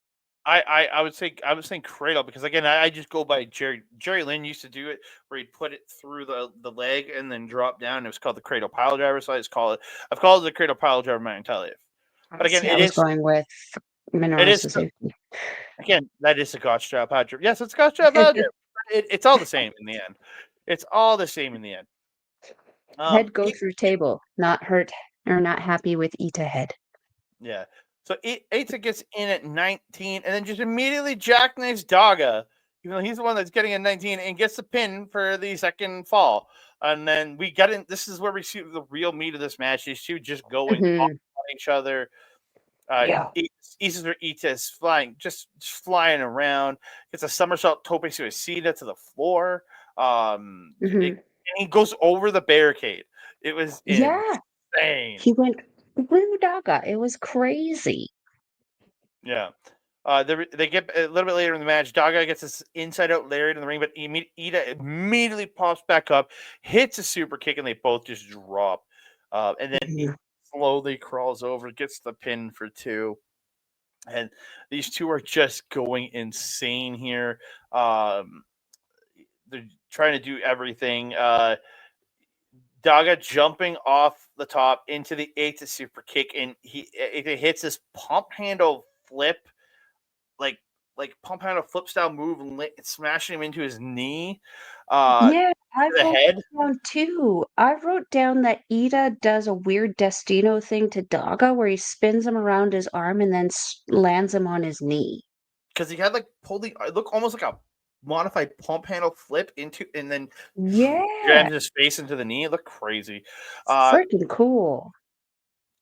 I would say I was saying cradle because again I just go by Jerry Lynn used to do it where he'd put it through the leg and then drop down. It was called the cradle pile driver, so I've called it the cradle pile driver my entire life. But again, See, I was going with it Minoru is Suzuki. again that is a Scotch strap pile driver. Yes, it's Scotch strap pile driver. It's all the same in the end. It's all the same in the end. Head go He through table, not hurt or not happy with Ita head. Yeah. So Eita gets in at 19 and then just immediately jackknifes Daga, even though he's the one that's getting a 19 and gets the pin for the second fall. And then we get in. This is where we see the real meat of this match. These two just going off Mhm. on each other. Yeah. Eita is flying, just flying around. Gets a somersault tope suicida to the floor. And Mhm. he goes over the barricade. It was Yeah, insane. he went through Daga. It was crazy. Yeah. They get a little bit later in the match. Daga gets this inside out lariat in the ring, but Ida immediately pops back up, hits a super kick, and they both just drop. And then he Mhm. slowly crawls over, gets the pin for 2. And these two are just going insane here. Um, they're trying to do everything. Daga jumping off the top into the 8 to super kick, and it hits this pump handle flip like pump handle flip style move and smashing him into his knee, to Yeah, I the wrote head. that down too. I wrote down that Ida does a weird Destino thing to Daga where he spins him around his arm and then lands him on his knee. Because he had like pulled the it looked almost like a modified pump handle flip into, and then Yeah, jams his face into the knee. It looked crazy. Uh, freaking cool.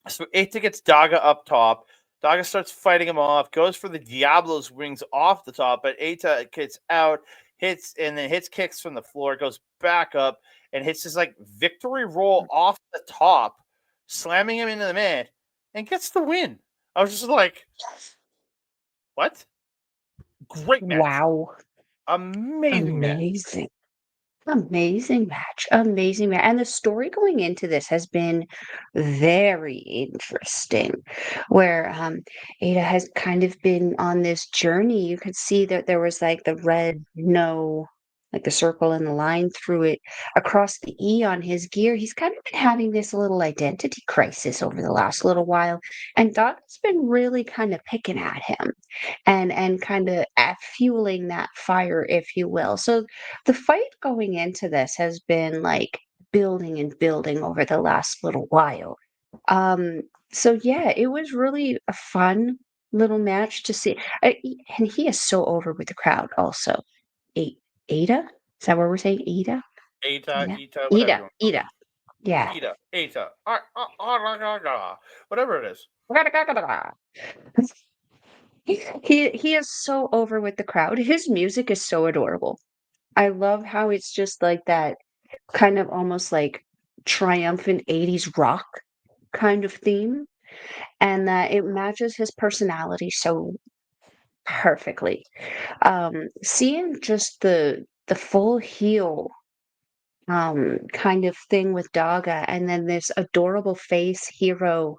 so Eita gets Daga up top. Daga starts fighting him off, goes for the Diablo's wings off the top, but Eita gets out, hits kicks from the floor, goes back up, and hits his like victory roll off the top, slamming him into the mat, and gets the win. I was just like, what? Great match. Wow. Amazing match. Amazing. Amazing match. Amazing match. And the story going into this has been very interesting, where Ada has kind of been on this journey. You could see that there was like the red no, like the circle and the line through it across the E on his gear. He's kind of been having this little identity crisis over the last little while. And Doc's been really kind of picking at him and kind of fueling that fire, if you will. So the fight going into this has been like building and building over the last little while. Um, so yeah, it was really a fun little match to see. And he is so over with the crowd also. A- Ada? Is that what we're saying? Ada? Eita, Ada? Eita, whatever you Ada. want. Ada. Yeah. Eita, Eita, whatever it is. He is so over with the crowd. His music is so adorable. I love how it's just like that kind of almost like triumphant 80s rock kind of theme, and that it matches his personality so perfectly. Seeing just the full heel kind of thing with Daga, and then this adorable face hero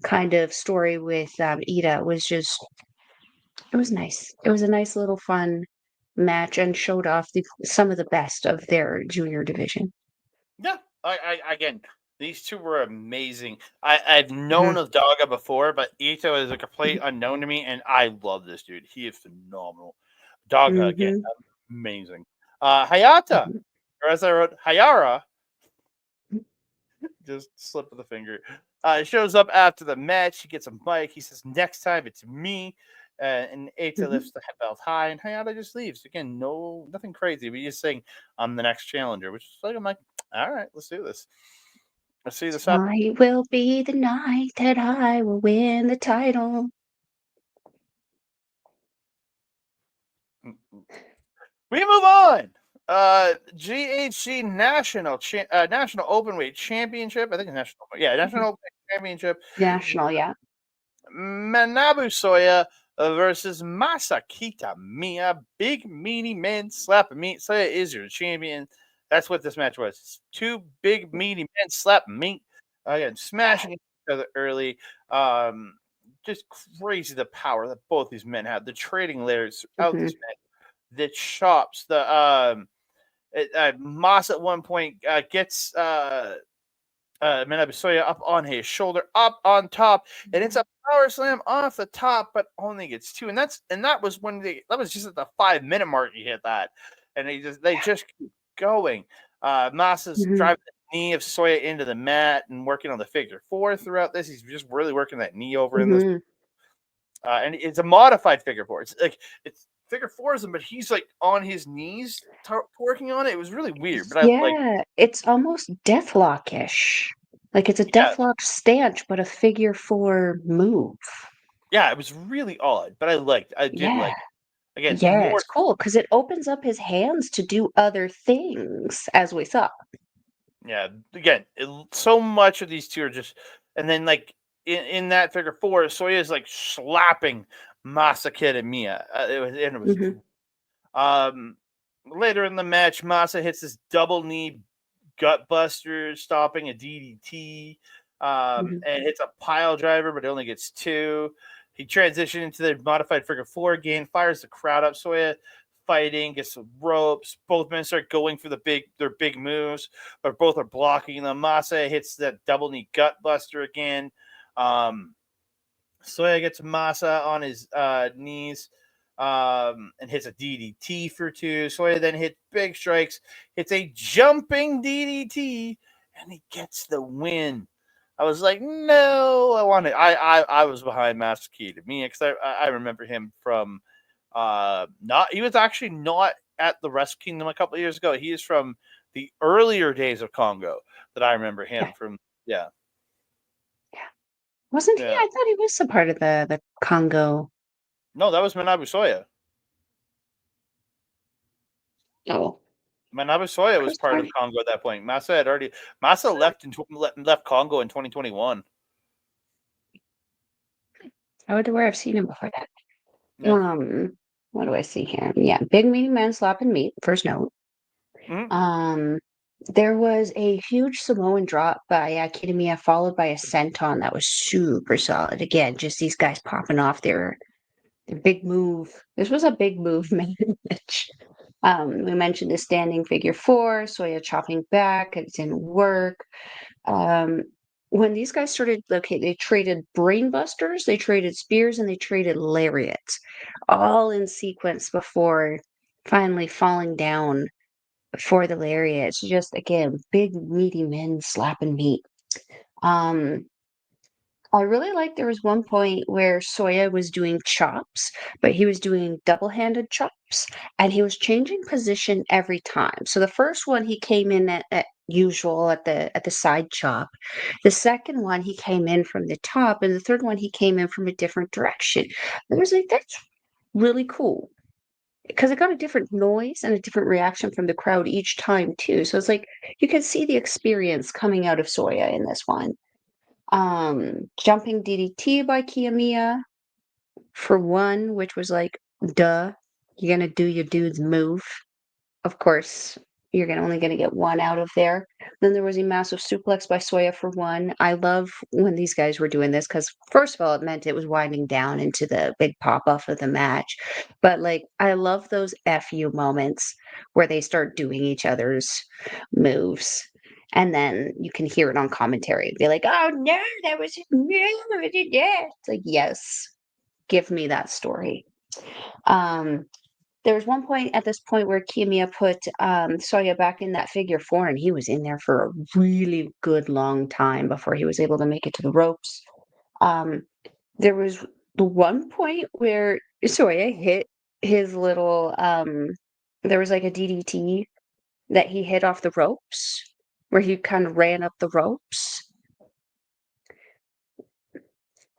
kind of story with Ida was just it was nice. It was a nice little fun match and showed off some of the best of their junior division. Yeah, I again, these two were amazing. I've known Mhm, of Daga before, but Ito is a complete unknown to me, and I love this dude. He is phenomenal. Daga again, mhm, amazing. Hayata, mhm, or as I wrote, Hayara, just slip of the finger. Shows up after the match. He gets a mic. He says, "Next time it's me." And Eita mhm. lifts the belt high, and Hayata just leaves. Again, nothing crazy. But he's just saying, "I'm the next challenger," which is like, I'm like, all right, let's do this. Let's see this happen. Tonight will be the night that I will win the title. We move on. GHC National Openweight Championship. I think it's National. Yeah, Mhm. National Openweight Championship. National, yeah. Manabu Soya versus Masakita Miya. Big meaty men slapping meat. Soya is your champion. That's what this match was. Two big meaty men slapping meat. Again, smashing each other early. Um, just crazy the power that both these men have. The trading layers throughout Mhm, this match. The chops. Moss at one point gets Manabu up on his shoulder, up on top, and it's mhm, a power slam off the top, but only gets two. That was that was just at the 5 minute mark he hit that, and they just keep going. Masa's mhm, driving the knee of Soya into the mat and working on the figure four throughout this. He's just really working that knee over in this, mhm. and it's a modified figure four. It's like it's figure fourism, but he's like on his knees working on it. It was really weird, but I like, Yeah, it's almost Deathlock-ish. Like it's a yeah, Deathlock stance, but a figure four move. yeah, it was really odd, but I did Yeah. like it. Again, Yeah, more, it's cool because it opens up his hands to do other things, as we saw. yeah, again, so much of these two are just, and then like in that figure four, Soya is like slapping Masakita Miya. It was Mhm, um later in the match, Masa hits this double knee gut buster, stopping a DDT, mhm, and hits a pile driver, but it only gets two. He transitioned into the modified figure four again, fires the crowd up. Soya fighting, gets some ropes. Both men start going for their big moves, but both are blocking them. Masa hits that double knee gut buster again. Um, Soya gets Masa on his knees and hits a DDT for two. Soya then hits big strikes, hits a jumping DDT, and he gets the win. I was like, no, I was behind Masaki to me because I remember him from not he was actually not at the Wrestle Kingdom a couple of years ago. He is from the earlier days of Congo that I remember him Yeah. from. Yeah. Yeah. Wasn't he? Yeah. I thought he was a part of the Congo. No, that was Manabu Soya. Oh, Manabu Soya was Chris part of Harding. Congo at that point. Massa left Congo in 2021. I wonder where I've seen him before that. Yeah. What do I see here? Yeah, big meaty man slapping meat. First note. Mm-hmm. Um, there was a huge Samoan drop by Kiyomiya, followed by a senton that was super solid. Again, just these guys popping off their big move. This was a big move match. We mentioned the standing figure four, Soya chopping back. It didn't work. Um, when these guys started, okay, they traded brainbusters, they traded spears, and they traded lariats, all in sequence before finally falling down for the lariats. Just again, big meaty men slapping meat. Um, I really like there was one point where Soya was doing chops, but he was doing double-handed chops and he was changing position every time. So the first one he came in at usual at the side chop. The second one he came in from the top, and the third one he came in from a different direction. I was like, that's really cool. Because it got a different noise and a different reaction from the crowd each time too. So it's like you can see the experience coming out of Soya in this one. Jumping DDT by Kiyomiya for one, which was like, duh, you're gonna do your dude's move. Of course, you're only gonna get one out of there. Then there was a massive suplex by Soya for one. I love when these guys were doing this because first of all, it meant it was winding down into the big pop off of the match. But like, I love those FU moments where they start doing each other's moves. And then you can hear it on commentary. Be like, oh no, that was no, yeah. It's like, yes, give me that story. Um, there was one point at this point where Kiyomiya put Soya back in that figure four, and he was in there for a really good long time before he was able to make it to the ropes. Um, there was the one point where Soya hit his little there was like a DDT that he hit off the ropes where he kind of ran up the ropes.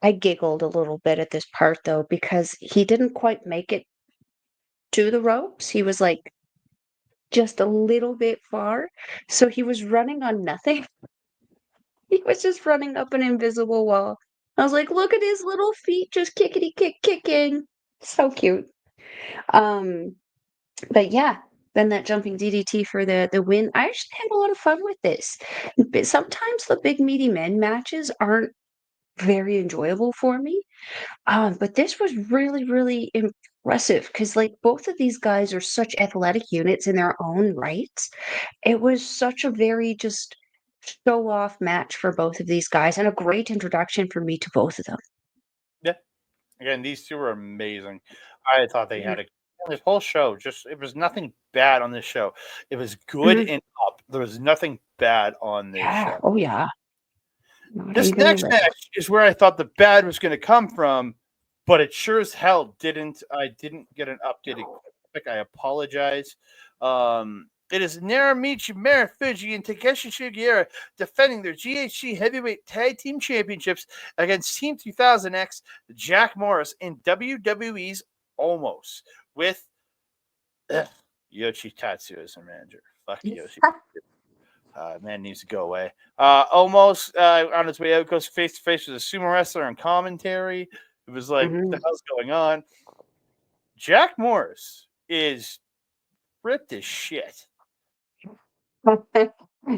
I giggled a little bit at this part though because he didn't quite make it to the ropes. He was like just a little bit far. So he was running on nothing. He was just running up an invisible wall. I was like, look at his little feet just kickity kick kicking. So cute. Um, but yeah, then that jumping DDT for the win. I actually had a lot of fun with this. But sometimes the big meaty men matches aren't very enjoyable for me. But this was really, really impressive because, like, both of these guys are such athletic units in their own rights. It was such a very just show off match for both of these guys and a great introduction for me to both of them. Yeah. Again, these two were amazing. I thought they had a this whole show. Just it was nothing bad on this show. It was good Mhm. and up. There was nothing bad on this Yeah. show. Oh, yeah. Not This even a next little. match is where I thought the bad was going to come from, but it sure as hell didn't. I didn't get an updated graphic. I apologize. It is Naramichi Marufuji and Takeshi Sugiura defending their GHC Heavyweight Tag Team Championships against Team 3000X, Jack Morris, in WWE's Omos with Yoshi Tatsu as their manager. Fuck Yoshi. Man needs to go away. Almost on his way out, goes face to face with a sumo wrestler on commentary. It was like, what the Mhm. hell's going on? Jack Morris is ripped as shit.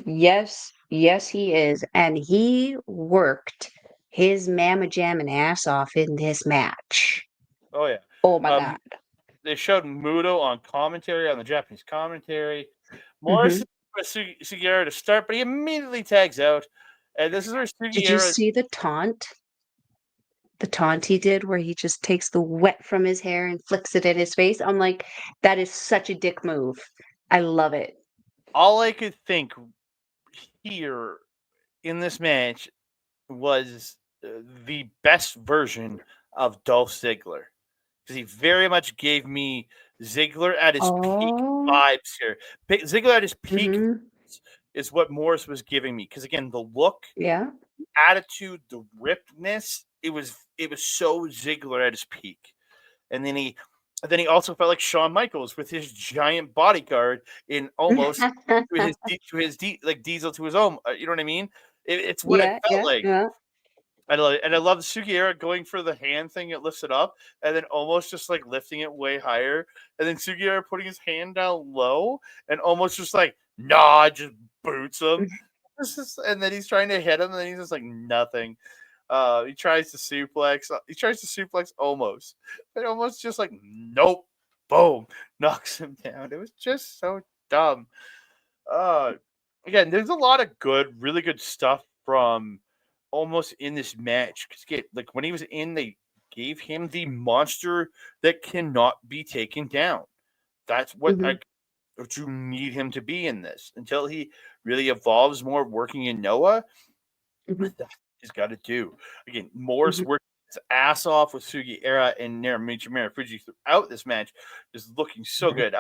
Yes, yes, he is. And he worked his mamma jammin' ass off in this match. Oh yeah. Oh my Um, God. they showed Muto on commentary on the Japanese commentary. Morris Hmm. with Sugiura to start, but he immediately tags out. And this is where Did you Sugiura. see the taunt? The taunt he did where he just takes the wet from his hair and flicks it in his face. I'm like, that is such a dick move. I love it. All I could think here in this match was the best version of Dolph Ziggler. because he very much gave me Ziggler at his peak Oh. vibes here. Ziggler at his peak Mhm. is what Morris was giving me, because again, the look, Yeah. attitude, the rippedness, it was so Ziggler at his peak. And then he also felt like Shawn Michaels with his giant bodyguard in almost like Diesel to his own. You know what I mean? It's what it Yeah, felt yeah, like. yeah. I love it, and I love Sugiura going for the hand thing. It lifts it up, and then almost just like lifting it way higher, and then Sugiura putting his hand down low, and almost just like nah, just boots him. And then he's trying to hit him, and then he's just like nothing. He tries to suplex. He tries to suplex almost, but almost just like nope, boom, knocks him down. It was just so dumb. Uh, Again, there's a lot of really good stuff from almost in this match. Because like when he was in, they gave him the monster that cannot be taken down. That's Mhm, what you need him to be in this until he really evolves more working in Noah. mhm, That he's got to do. Again, Morris mhm, worked his ass off with Sugiura and Marufuji throughout this match, just looking so mhm, good.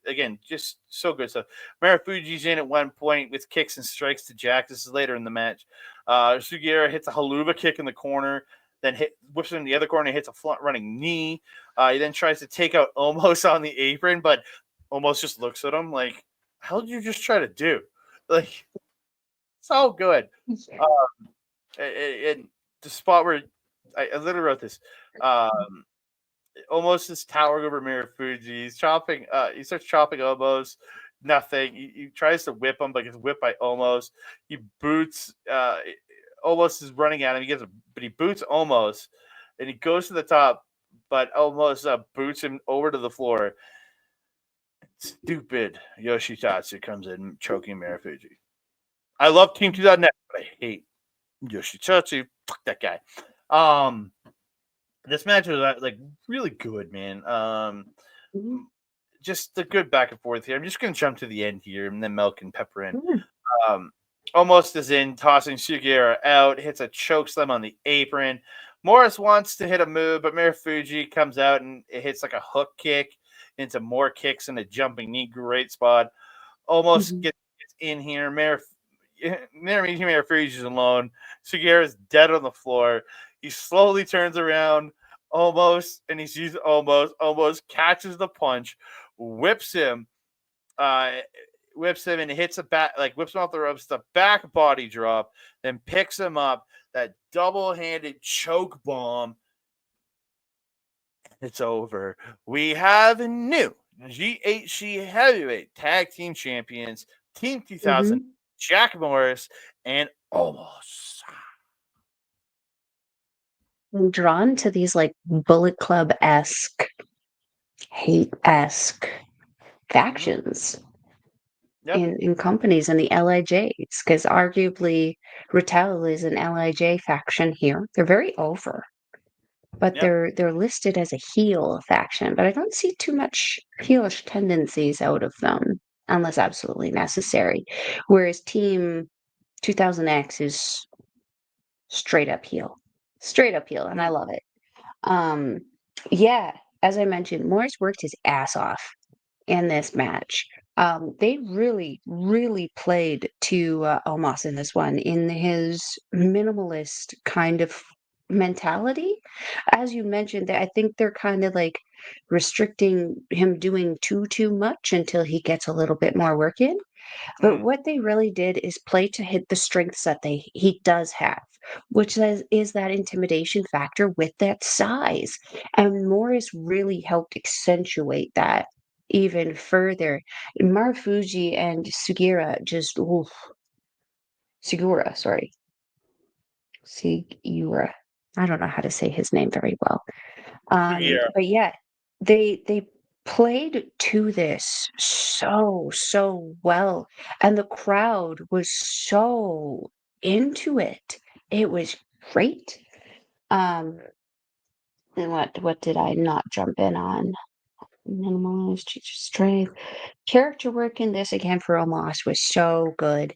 Again, just so good stuff. Marufuji's in at one point with kicks and strikes to Jack. This is later in the match. Sugiura hits a haluva kick in the corner, then whips him in the other corner and hits a front running knee. He then tries to take out Omos on the apron, but Omos just looks at him like, "How did you just try to do?" Like, so good. mhm. And the spot where I literally wrote this, almost is towering over Marufuji. He's chopping. He starts chopping Omos. Nothing. He tries to whip him, but gets whipped by Omos. He boots. Omos is running at him. But he boots Omos, and he goes to the top, but Omos boots him over to the floor. Stupid Yoshitatsu comes in choking Marufuji. I love Team 2000, but I hate Yoshitatsu. Fuck that guy. Um, this match was like really good, man. Mhm, Just a good back and forth here. I'm just gonna jump to the end here, and then Mel can pepper in. mhm, Um, Almost is in, tossing Sugiura out, hits a choke slam on the apron. Morris wants to hit a move, but Marufuji comes out and it hits like a hook kick into more kicks and a jumping knee. Great spot. Almost mhm. gets in here. Marufuji's alone. Sugiura's dead on the floor. He slowly turns around, and he sees almost catches the punch, whips him, uh, and hits a back, like whips him off the ropes, the back body drop, then picks him up, that double-handed choke bomb. It's over. We have a new GHC Heavyweight Tag Team Champions, Team 2000, Mhm. Jack Morris and Omos. I'm drawn to these, like, Bullet Club-esque, hate-esque Mm-hmm. factions Yep. in companies in the LIJs, because arguably Rattel is an LIJ faction here. They're very over, but Yep. they're listed as a heel faction, but I don't see too much heelish tendencies out of them unless absolutely necessary. Whereas Team 2000X is straight up heel. Straight up heel, and I Mm-hmm. love it. Um, yeah, as I mentioned, Morris worked his ass off in this match. They really, really played to Omos in this one in his minimalist kind of mentality. As you mentioned, I think they're kind of like restricting him doing too much until he gets a little bit more work in. But Mm-hmm. what they really did is play to hit the strengths that he does have, which is that intimidation factor with that size. And Morris really helped accentuate that even further. Marufuji and Sugiura just oof, Sugiura, sorry. Sugiura. I don't know how to say his name very well. Yeah. But yeah, they played to this so well, and the crowd was so into it. It was great. Um, and what did I not jump in on? Minimalist teacher strength. Character work in this again for Omos was so good.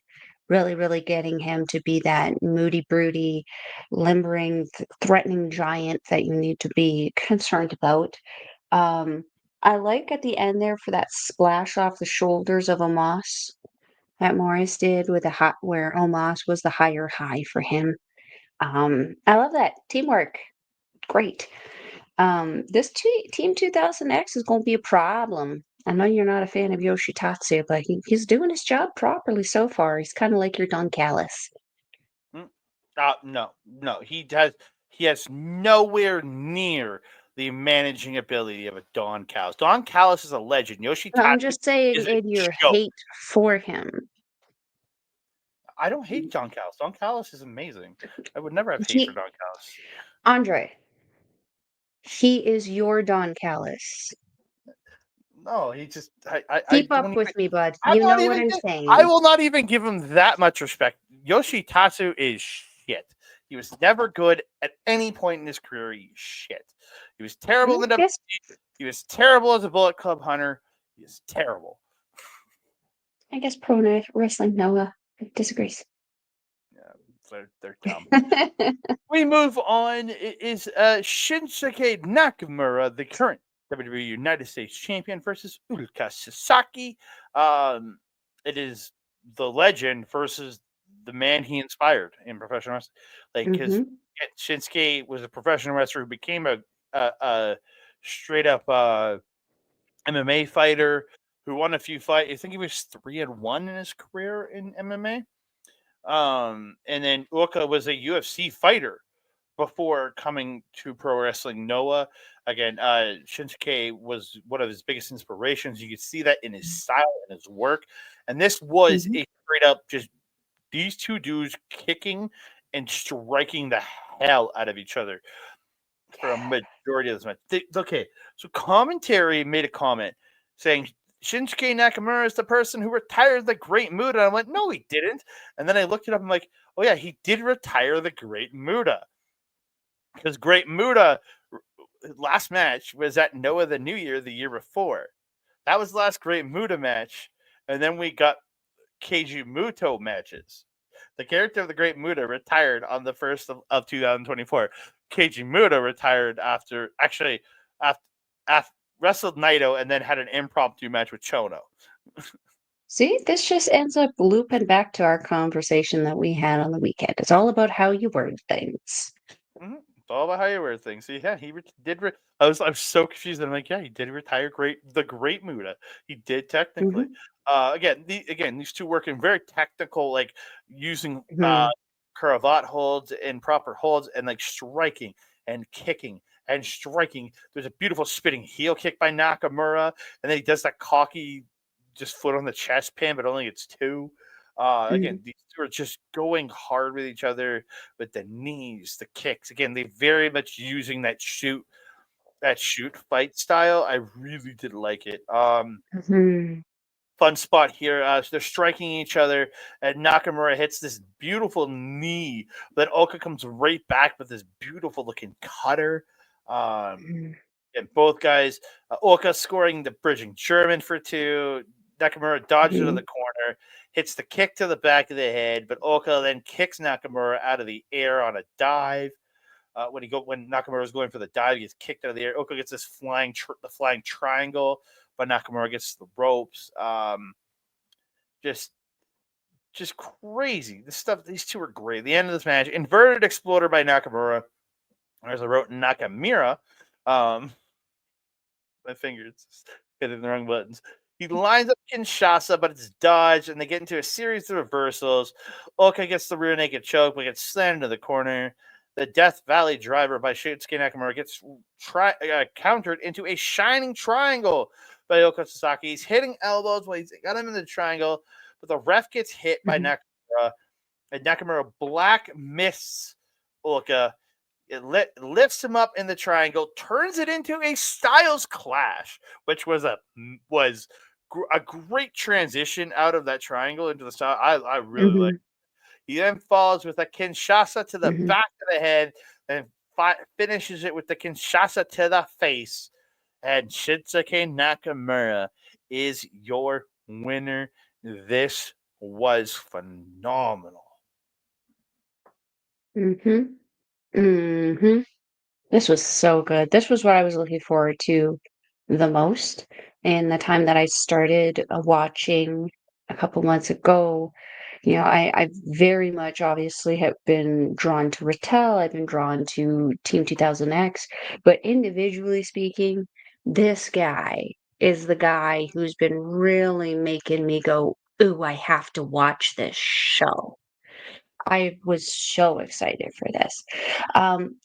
really, really getting him to be that moody, broody, limbering, threatening giant that you need to be concerned about. Um, I like at the end there for that splash off the shoulders of Omos that Morris did with the hot where Omos was the higher high for him. I love that teamwork. Great. This Team 2000X is going to be a problem. I know you're not a fan of Yoshitatsu, but he's doing his job properly so far. He's kind of like your Don Callis. Mm, no, he has nowhere near the managing ability of a Don Callis. Don Callis is a legend. I'm Yoshitatsu just saying is a in your joke. hate for him. I don't hate Don Callis. Don Callis is amazing. I would never have hate for He, Don Callis. Andre, he is your Don Callis. No, he just I Keep don't up even with me, bud. I'm You not know what even I'm I saying. will not even give him that much respect. Yoshitatsu is shit. He was never good at any point in his career. He's shit. He was terrible in the Guess He was terrible as a Bullet Club hunter. He is terrible. I guess Pro Wrestling Noah disagrees. Yeah, they're dumb. We move on. It is Shinsuke Nakamura, the current WWE United States champion, versus Ulka Sasaki. Um, it is the legend versus the man he inspired in professional wrestling. Like, because hmm Shinsuke was a professional wrestler who became a straight up MMA fighter who won a few fights. I think he was 3-1 in his career in MMA. And then Uka was a UFC fighter before coming to Pro Wrestling Noah. Again, Shinsuke was one of his biggest inspirations. You could see that in his style and his work. And this was hmm a straight up just these two dudes kicking and striking the hell out of each other for a majority of this match. Okay, so commentary made a comment saying Shinsuke Nakamura is the person who retired the Great Muta. I'm like, no, he didn't. And then I looked it up. I'm like, oh yeah, he did retire the Great Muta because Great Muta last match was at Noah the New Year the year before. That was the last Great Muta match, and then we got Keiji Muto matches. The character of the Great Muta retired on the 1st of 2024. Keiji Muta retired after, after wrestled Naito and then had an impromptu match with Chono. See, this just ends up looping back to our conversation that we had on the weekend. It's all about how you word things. Mm-hmm. It's all about how you wear things. So yeah, he did. I was so confused. I'm like, yeah, he did retire the Great Muta. He did technically. hmm Again, these two working very technical, like using hmm cravat holds and proper holds, and like striking and kicking and striking. There's a beautiful spinning heel kick by Nakamura, and then he does that cocky, just foot on the chest pin, but only it's two. hmm Again, these two are just going hard with each other with the knees, the kicks. Again, they very much using that shoot fight style. I really did like it. hmm Fun spot here. They're striking each other, and Nakamura hits this beautiful knee. Then Oka comes right back with this beautiful looking cutter. Um, and both guys, Oka scoring the bridging German for two. Nakamura dodges into the hmm corner, hits the kick to the back of the head, but Oka then kicks Nakamura out of the air on a dive. When Nakamura was going for the dive, he gets kicked out of the air. Oka gets this the flying triangle, but Nakamura gets the ropes. Just just crazy. This stuff. These two are great. The end of this match, inverted exploder by Nakamura. As I wrote Nakamura, um, my fingers hitting the wrong buttons. He lines up Kinshasa, but it's dodged, and they get into a series of reversals. Oka gets the rear naked choke, but gets slammed into the corner. The Death Valley driver by Shinsuke Nakamura gets countered into a shining triangle by Ulka Sasaki. He's hitting elbows while he's got him in the triangle, but the ref gets hit by hmm Nakamura, and Nakamura black mists Ulka. Lifts him up in the triangle, turns it into a Styles Clash, which was a great transition out of that triangle into the style. I really like. hmm He then falls with a Kinshasa to the hmm back of the head and finishes it with the Kinshasa to the face. And Shinsuke Nakamura is your winner this was phenomenal. Mhm. Mhm. This was so good. This was what I was looking forward to the most. And the time that I started watching a couple months ago, I very much obviously have been drawn to Rattel. I've been drawn to Team 2000X, but individually speaking, this guy is the guy who's been really making me go, "Ooh, I have to watch this show." I was so excited for this.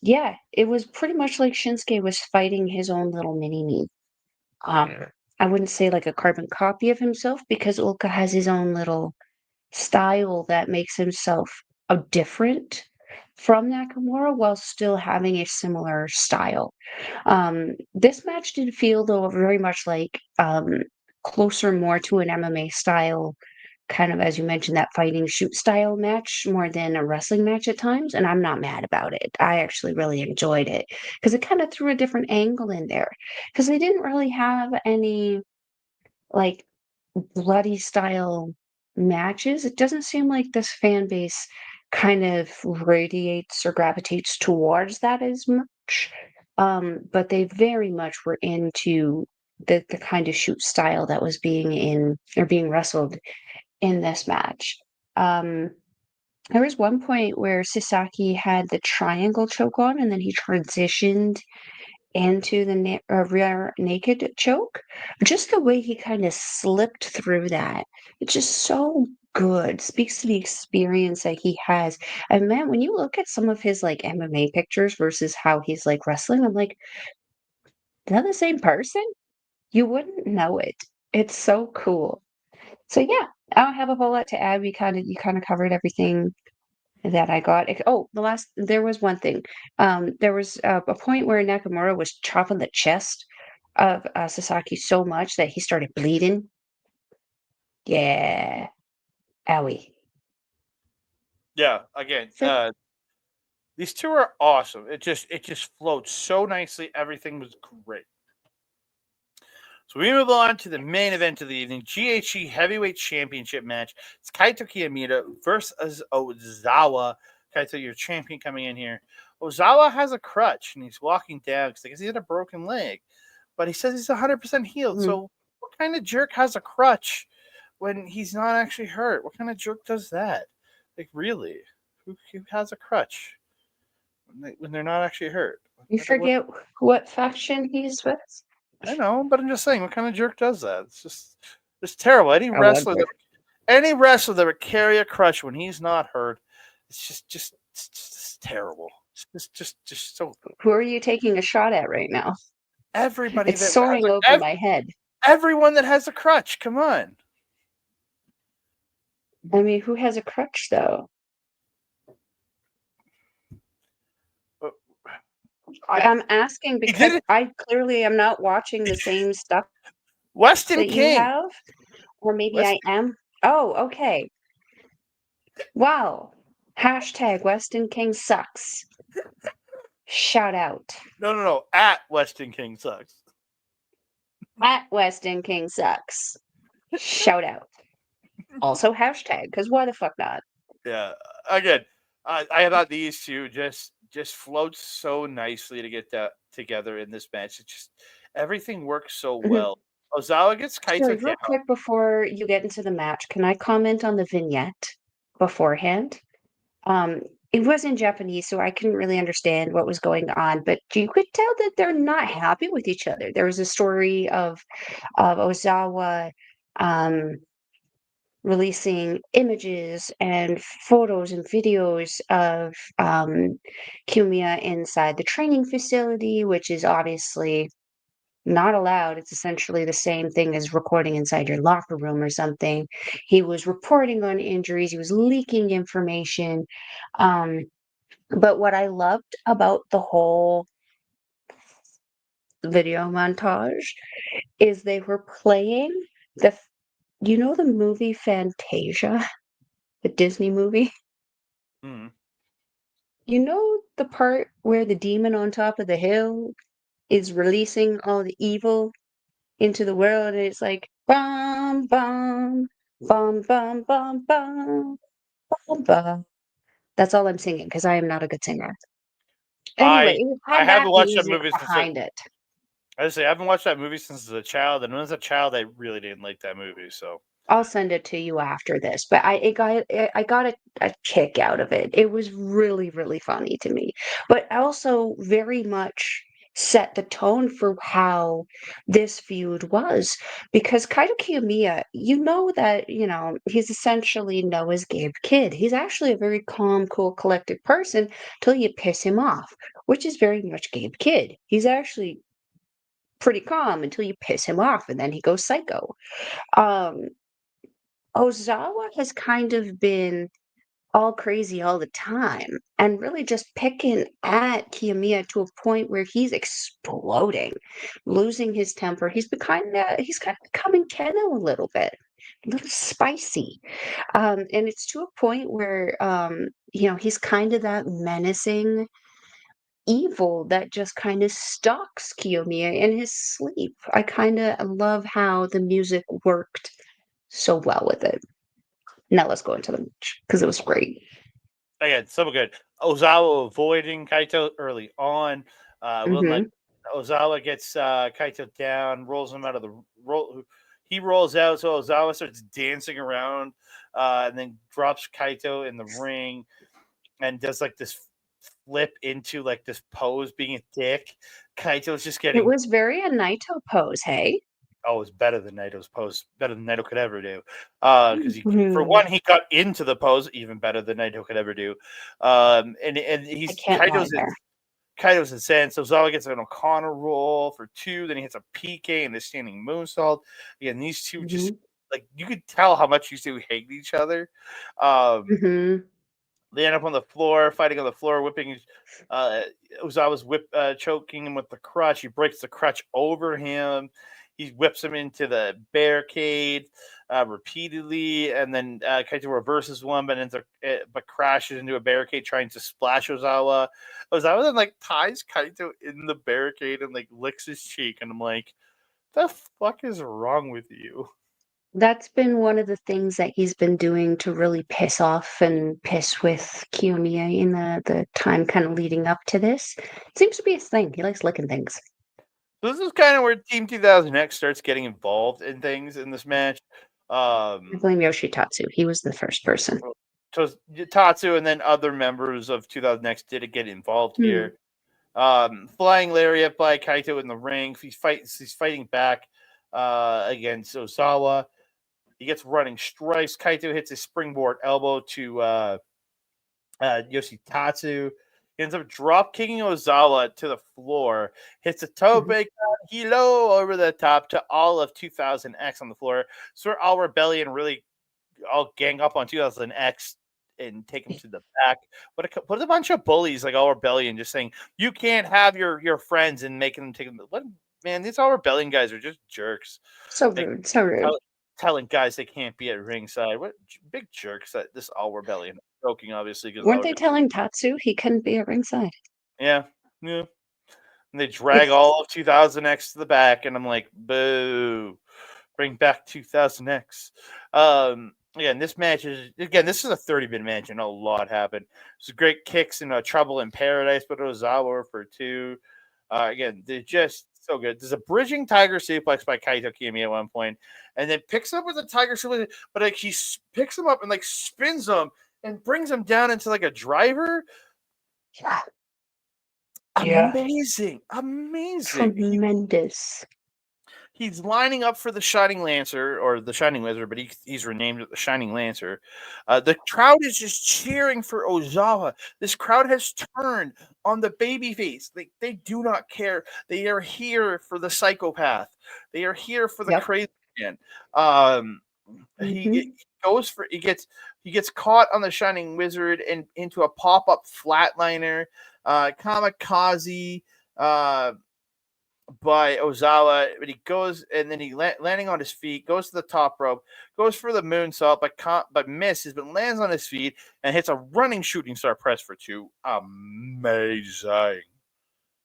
Yeah, it was pretty much like Shinsuke was fighting his own little mini me. Um, I wouldn't say like a carbon copy of himself because Ulka has his own little style that makes himself different from Nakamura while still having a similar style. This match did feel though very much like closer more to an MMA style kind of, as you mentioned, that fighting shoot style match more than a wrestling match at times, and I'm not mad about it. I actually really enjoyed it because it kind of threw a different angle in there because they didn't really have any like bloody style matches. It doesn't seem like this fan base kind of radiates or gravitates towards that as much. But they very much were into the kind of shoot style that was being in or being wrestled in this match. Um, there was one point where Sasaki had the triangle choke on, and then he transitioned into the rear naked choke. Just the way he kind of slipped through that, it's just so good. Speaks to the experience that he has. And man, when you look at some of his like MMA pictures versus how he's like wrestling, I'm like, is that the same person? You wouldn't know it. It's so cool. So yeah, I don't have a whole lot to add. You kind of covered everything that I got. Oh, there was one thing. There was a point where Nakamura was chopping the chest of Sasaki so much that he started bleeding. Yeah, owie. Yeah, again, So, these two are awesome. It just flowed so nicely. Everything was great. So we move on to the main event of the evening, GHC Heavyweight Championship match. It's Kaito Kiyomiya versus Ozawa. Kaito, your champion coming in here. Ozawa has a crutch and he's walking down because he had a broken leg. But he says he's 100% healed. mm, So what kind of jerk has a crutch when he's not actually hurt? What kind of jerk does that? Like, really? Who has a crutch when they're not actually hurt? you forget what faction he's with? I know, but I'm just saying, what kind of jerk does that? It's terrible. However, Any wrestler that would carry a crutch when he's not hurt, it's terrible. It's just so who are you taking a shot at right now? everybody It's that has soaring over my head. everyone that has a crutch. Come on. I mean, who has a crutch though? Uh, I'm asking He did because it. I clearly am not watching the same stuff Weston that you King. have, or maybe West. I am. Oh, okay. Wow. Hashtag Weston King sucks. Shout out. No. At Weston King sucks. At Weston King sucks. Shout out. Also hashtag, because why the fuck not? Yeah. Again, I thought these two just flowed so nicely to get that together in this match. It just everything works so Mhm. well. Ozawa gets Sorry, Kaito down. real quick before you get into the match, can I comment on the vignette beforehand? Um, it was in Japanese, so I couldn't really understand what was going on, but you could tell that they're not happy with each other. There was a story of Ozawa um, releasing images and photos and videos of Kiyomiya inside the training facility, which is obviously not allowed. It's essentially the same thing as recording inside your locker room or something. He was reporting on injuries, he was leaking information. Um, but what I loved about the whole video montage is they were playing the movie Fantasia, the Disney movie? Mm. You know the part where the demon on top of the hill is releasing all the evil into the world and it's like bum bum. Bum, bum, bum, bum, bum, bum. That's all I'm singing because I am not a good singer. Anyway, I it I had that haven't watched that music movie since behind it. I say I haven't watched that movie since as a child, and when I was a child, I really didn't like that movie. So I'll send it to you after this, but I got a kick out of it. It was really, really funny to me, but also very much set the tone for how this feud was. Because Kaito Kiyomiya, you know that, he's essentially Noah's Gabe kid. He's actually a very calm, cool, collected person till you piss him off, which is very much Gabe kid. He's actually pretty calm until you piss him off, and then he goes psycho. Um, Ozawa has kind of been all crazy all the time and really just picking at Kiyomiya to a point where he's exploding, losing his temper. He's kind of becoming Kenoh a little bit, a little spicy. And it's to a point where he's kind of that menacing evil that just kind of stalks Kiyomiya in his sleep. I kind of love how the music worked so well with it. Now let's go into the match because it was great. again, so good. Ozawa avoiding Kaito early on. Wouldn't let Mhm. Ozawa gets Kaito down, rolls him out of the roll. He rolls out, so Ozawa starts dancing around, and then drops Kaito in the ring and does like this flip into like this pose, being a dick. Kaito's just It getting was very a Naito pose, hey? it's better than Naito's pose, better than Naito could ever do. Because for Mhm. one, he got into the pose even better than Naito could ever do. And I he's can't lie there. Kaido's insane. So Zawa gets an O'Connor roll for two, then he hits a PK and a standing moonsault. Again, these two just Mhm. like you could tell how much these two hate each other. Um, Mhm. they end up on the floor, fighting on the floor, whipping. Uh, Uzawa's choking him with the crutch. He breaks the crutch over him. He whips him into the barricade repeatedly, and then Kaito reverses one, but crashes into a barricade trying to splash Ozawa. Ozawa then like ties Kaito in the barricade and like licks his cheek, and I'm like, the fuck is wrong with you? That's been one of the things that he's been doing to really piss off and piss with Kiyomiya in the time kind of leading up to this. Seems to be his thing. He likes licking things. So this is kind of where Team 2000X starts getting involved in things in this match. I Um, blame Yoshitatsu. He was the first person. so Tatsu and then other members of 2000X did get involved Hmm. here. Flying lariat by Kaito in the ring. He's fighting back against Ozawa. He gets running strikes. Kaito hits a springboard elbow to Yoshitatsu. He ends up drop kicking Ozawa to the floor, hits a tope Mhm. con hilo over the top to all of 2000X on the floor. So all Rebellion really all gang up on 2000X and take him to the back. What a bunch of bullies like all Rebellion just saying you can't have your friends and making them take them. What man? These all Rebellion guys are just jerks. So Like rude. So rude. telling guys they can't be at ringside. What big jerks that this all Rebellion. Joking, obviously, because Weren't they telling Tatsu he couldn't be at ringside? yeah, yeah. And they drag all of 2000X to the back, and I'm like, boo. Bring back 2000X. Again, this is a 30-minute match, and a lot happened. There's great kicks and Trouble in Paradise, but Ozawa for two. Again, they're just so good. There's a bridging tiger suplex by Kaito Kiyomiya at one point, and then picks up with a tiger suplex, but like picks him up and like spins him and brings him down into like a driver. Yeah. Yeah. Amazing, amazing. Tremendous. He's lining up for the Shining Lancer or the Shining Wizard, but he's renamed it the Shining Lancer. The crowd is just cheering for Ozawa. This crowd has turned on the babyface. They do not care. They are here for the psychopath. They are here for the Yep. crazy man. Um, he Mhm. goes for he gets caught on the Shining Wizard and into a pop up flatliner, kamikaze. Uh, by Ozawa, but he goes and then landing on his feet, goes to the top rope, goes for the moonsault, but misses, but lands on his feet and hits a running shooting star press for two. Amazing.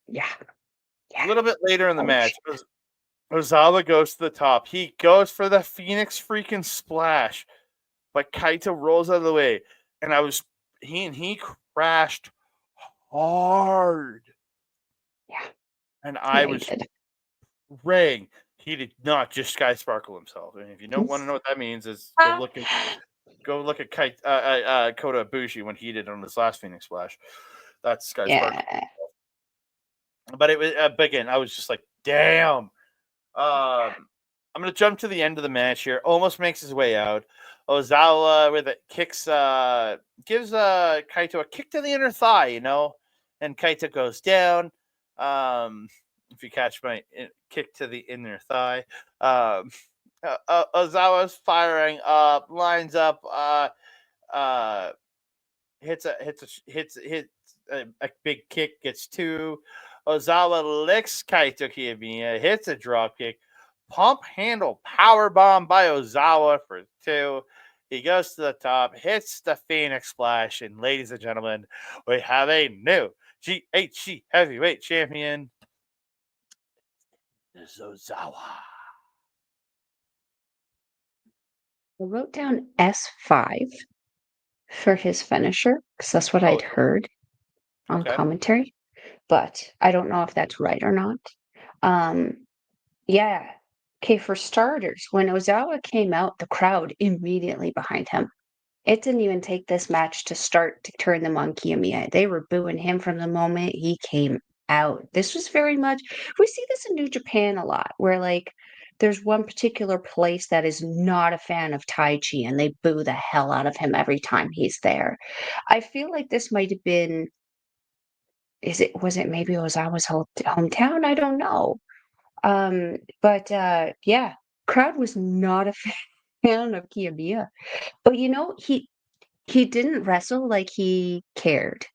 Yeah. A Yeah. little bit later in the Oh, match, Ozawa goes to the top. He goes for the Phoenix freaking splash, but Kaito rolls out of the way, and he crashed hard, Yeah, and yeah, I he was did. praying he did not just Sky Sparkle himself. And if you don't want to know what that means, is go look at Kota Ibushi when he did on his last Phoenix Splash. That's Sky Sparkle. Yeah. But it was but again, I was just like, damn. I'm gonna jump to the end of the match here. Almost makes his way out. Ozawa with it kicks gives Kaito a kick to the inner thigh, and Kaito goes down. If you catch my kick to the inner thigh. Ozawa's firing up, lines up, uh, hits a big kick, gets two. Ozawa licks Kaito Kiyomiya, hits a drop kick, pump handle power bomb by Ozawa for two. He goes to the top, hits the Phoenix Splash, and ladies and gentlemen, we have a new GHC Heavyweight Champion, Zozaya. I wrote down S5 for his finisher because that's what Oh, I'd heard on okay. commentary, but I don't know if that's right or not. Um, yeah. Okay, for starters, when Ozawa came out, the crowd immediately behind him. It didn't even take this match to start to turn them on Kiyomiya. They were booing him from the moment he came out. This was very much we see this in New Japan a lot, where like there's one particular place that is not a fan of Tai Chi and they boo the hell out of him every time he's there. I feel like this might have been was it maybe Ozawa's hometown? I don't know. But yeah, crowd was not a fan of Kiyomiya. But he didn't wrestle like he cared.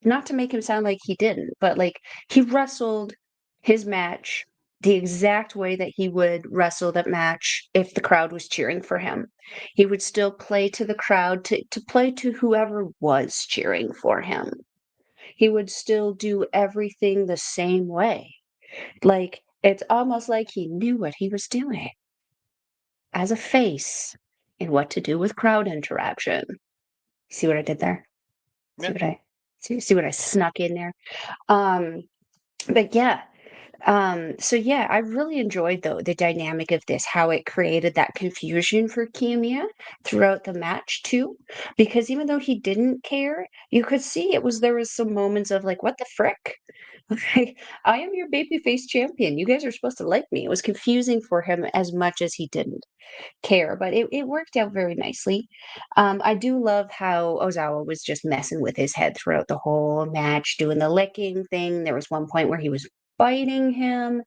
Not to make him sound like he didn't, but, like, he wrestled his match the exact way that he would wrestle that match if the crowd was cheering for him. He would still play to the crowd to play to whoever was cheering for him. He would still do everything the same way. Like, it's almost like he knew what he was doing as a face and what to do with crowd interaction. See what I did there? See Yeah. what I see what I snuck in there? Um, but yeah, so yeah, I really enjoyed though the dynamic of this, how it created that confusion for Kiyomiya throughout the match too. Because even though he didn't care, you could see there was some moments of like, what the frick? Like, I am your babyface champion. You guys are supposed to like me. It was confusing for him as much as he didn't care, but it worked out very nicely. I do love how Ozawa was just messing with his head throughout the whole match, doing the licking thing. There was one point where he was biting him.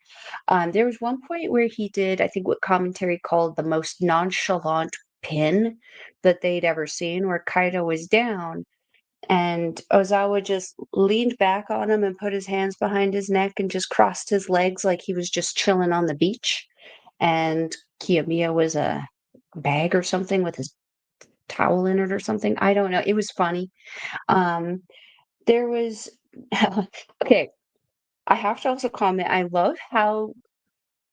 There was one point where he did, I think, what commentary called the most nonchalant pin that they'd ever seen, where Kaito was down. And Ozawa just leaned back on him and put his hands behind his neck and just crossed his legs like he was just chilling on the beach. And Kiyomiya was a bag or something with his towel in it or something. I don't know. It was funny. Um, there was okay. I have to also comment. I love how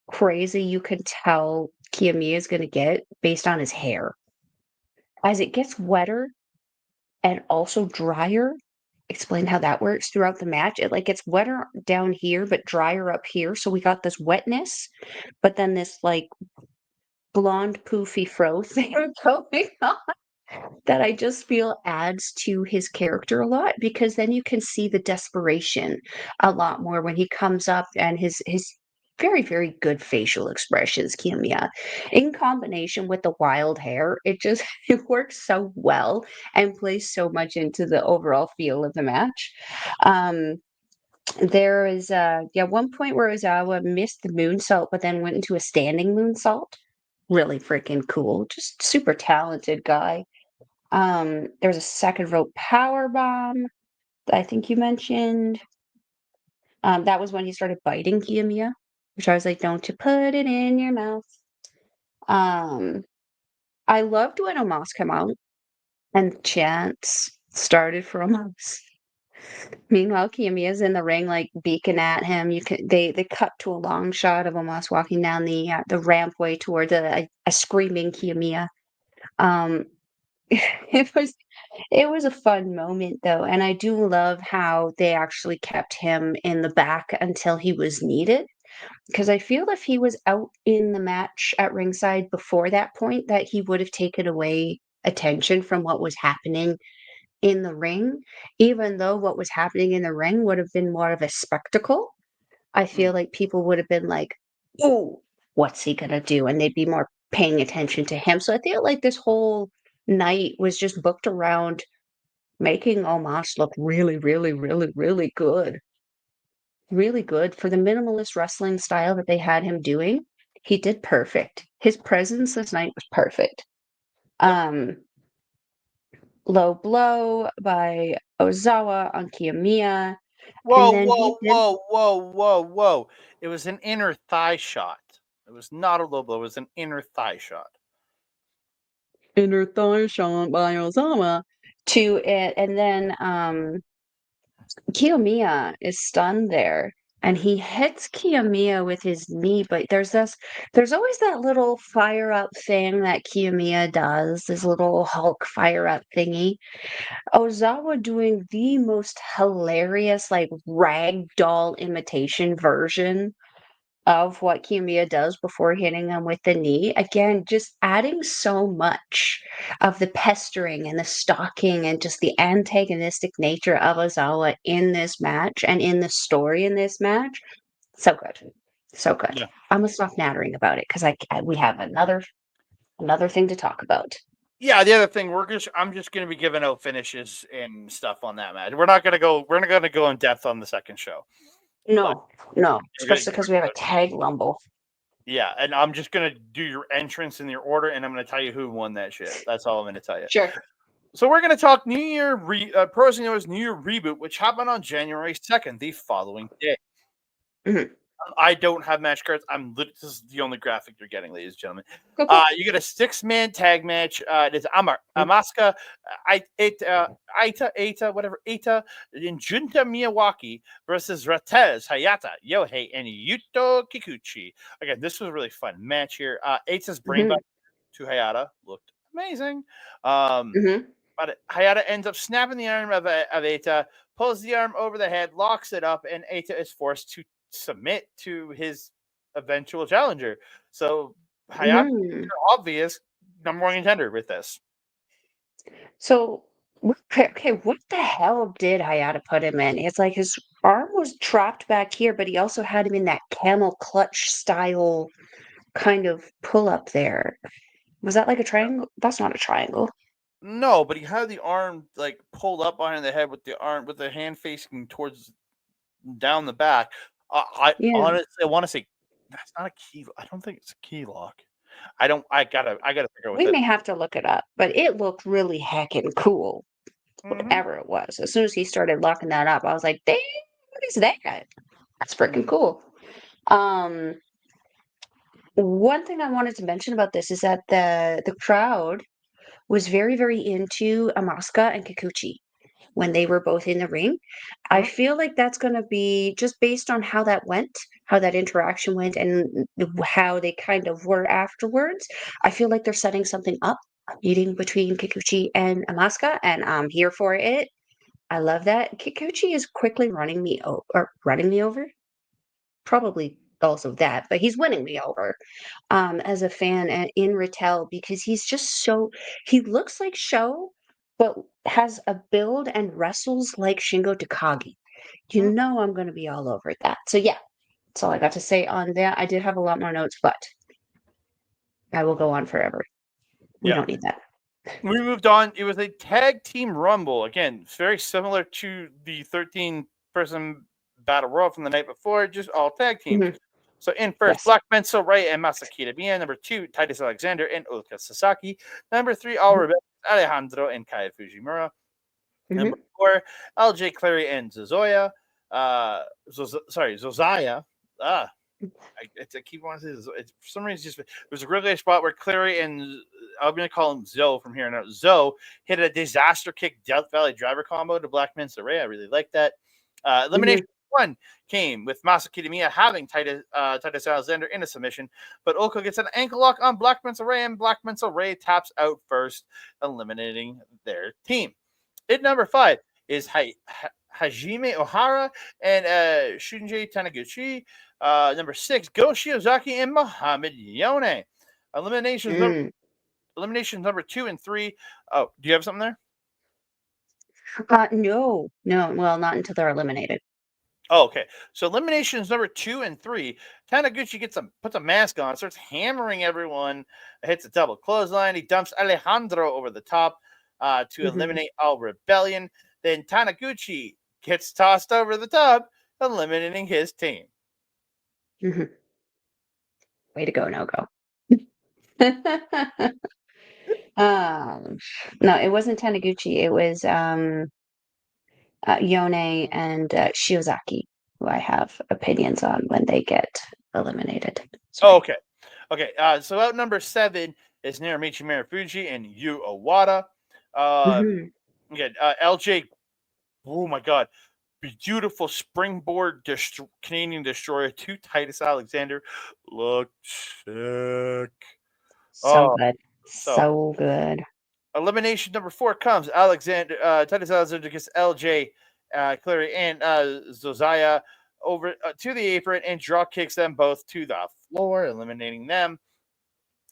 crazy you can tell Kiyomiya is going to get based on his hair. As it gets wetter and also drier, explain how that works throughout the match. It like gets wetter down here, but drier up here. So we got this wetness, but then this like blonde poofy fro thing going on that I just feel adds to his character a lot because then you can see the desperation a lot more when he comes up and his very, very good facial expressions, Kiyomiya, in combination with the wild hair, it just it works so well and plays so much into the overall feel of the match. Um, there is one point where Ozawa missed the moonsault, but then went into a standing moonsault. Really freaking cool. Just super talented guy. There was a second rope power bomb that I think you mentioned. That was when he started biting Kiyomiya, which I was like, "Don't you put it in your mouth." Um, I loved when Omos came out and chants started for Omos. Meanwhile, Kiyomiya's in the ring, like, beacon at him. They cut to a long shot of Omos walking down the rampway toward a screaming Kiyomiya. Um, it was it was a fun moment, though, and I do love how they actually kept him in the back until he was needed, because I feel if he was out in the match at ringside before that point, that he would have taken away attention from what was happening in the ring, even though what was happening in the ring would have been more of a spectacle. I feel Mm. like people would have been like, "Oh, what's he gonna do?" And they'd be more paying attention to him. So I feel like this whole night was just booked around making Omos look really, really, really, really good. Really good for the minimalist wrestling style that they had him doing. He did perfect. His presence this night was perfect. Yep. Um, Low blow by Ozawa on Kiyomiya, and Whoa, then he whoa, did whoa, whoa, whoa, whoa! It was an inner thigh shot. It was not a low blow. It was an inner thigh shot. inner thigh shot by Ozawa to it, and then Kiyomiya is stunned there, and he hits Kiyomiya with his knee, but there's always that little fire up thing that Kiyomiya does, this little Hulk fire up thingy. Ozawa doing the most hilarious, like, ragdoll imitation version of what Kiyomiya does before hitting him with the knee. Again, just adding so much of the pestering and the stalking and just the antagonistic nature of Ozawa in this match and in the story in this match. So good. So good. Yeah. I'm gonna stop nattering about it because we have another thing to talk about. Yeah, the other thing I'm just gonna be giving out finishes and stuff on that match. We're not gonna go in depth on the second show. But No, no, we're gonna especially because we have a talk about tag rumble. yeah, and I'm just gonna do your entrance in your order, and I'm gonna tell you who won that shit. That's all I'm gonna tell you. Sure. So we're gonna talk Pro Wrestling Noah's New Year Reboot, which happened on January 2nd, the following day. Mhm. I don't have match cards. This is the only graphic you're getting, ladies and gentlemen. Cool, cool. You get a 6-man tag match. It's Mhm. Amaska, Aita, whatever, Aita, and Junta Miyawaki versus RATEL'S, Hayata, Yohei, and Yuto Kikuchi. Again, this was a really fun match here. Aita's brainbutt Mhm. to Hayata looked amazing. Um, Mhm. but Hayata ends up snapping the arm of Aita, pulls the arm over the head, locks it up, and Aita is forced to submit to his eventual challenger. So Hayata, Mhm. obvious number one contender with this. So, okay, what the hell did Hayata put him in? It's like his arm was trapped back here, but he also had him in that camel clutch style kind of pull up there. Was that like a triangle? That's not a triangle. No, but he had the arm like pulled up behind the head with the hand facing towards down the back. I Yeah. honestly I want to say that's not a key. I don't think it's a key lock. I don't. I gotta figure out what We that. may have to look it up, but it looked really heckin' cool, Mm-hmm. whatever it was. As soon as he started locking that up, I was like, dang, what is that? That's freaking cool. Um, One thing I wanted to mention about this is that the crowd was very, very into Amaska and Kikuchi when they were both in the ring. I Mm-hmm. feel like that's gonna be just based on how that went, how that interaction went, and how they kind of were afterwards. I feel like they're setting something up, a meeting between Kikuchi and Amaska, and I'm here for it. I love that. Kikuchi is quickly running me over. Probably also that, but he's winning me over as a fan in Rattel because he's just he looks like Sho, but has a build and wrestles like Shingo Takagi. You Mm-hmm. know I'm going to be all over that. So yeah, that's all I got to say on that. I did have a lot more notes, but I will go on forever. We Yeah. don't need that. We moved on. It was a tag team rumble. Again, very similar to the 13-person battle royal from the night before, just all tag teams. Mhm. So in first, Yes. Black Menso Ray and Masakita Bien. Number 2, Titus Alexander and Ulka Sasaki. Number 3, All Mhm. Rebels, Alejandro and Kaya Fujimura. Number Mhm. 4, LJ Cleary and Zozaya. Zozaya. Ah, I keep wanting to say this. It's for some reason just there's a really good spot where Cleary and I'm gonna call him Zoe from here on out. Zoe hit a disaster kick Death Valley driver combo to Black Manta Ray. I really like that. Elimination Mhm. one came with Masaki Kitamiya having Titus Alexander in a submission, but Ulka gets an ankle lock on Black Manta Ray, and Black Manta Ray taps out first, eliminating their team. At number five is Hajime Ohara and Shunji Taniguchi. Number six, Go Shiozaki and Muhammad Yone. Eliminations number Mm. eliminations number 2 and 3. Oh, do you have something there? No, no. Well, not until they're eliminated. Oh, okay. So eliminations number 2 and 3. Taniguchi puts a mask on, starts hammering everyone, hits a double clothesline. He dumps Alejandro over the top to Mhm. eliminate all rebellion. Then Taniguchi gets tossed over the top, eliminating his team. Mhm. Way to go, no go. Um, no, it wasn't Taniguchi. It was Yone and Shiozaki, who I have opinions on when they get eliminated. Oh, Sorry. okay. Okay. So out number 7 is Naramichi Marufuji and Yu Owada. Mhm. Again, LJ. Oh my God. Beautiful springboard Canadian destroyer to Titus Alexander. Look sick. So Oh, good. so So good. elimination number 4 comes Titus Alexander gets LJ, Cleary, and Zozaya over to the apron and drop kicks them both to the floor, eliminating them.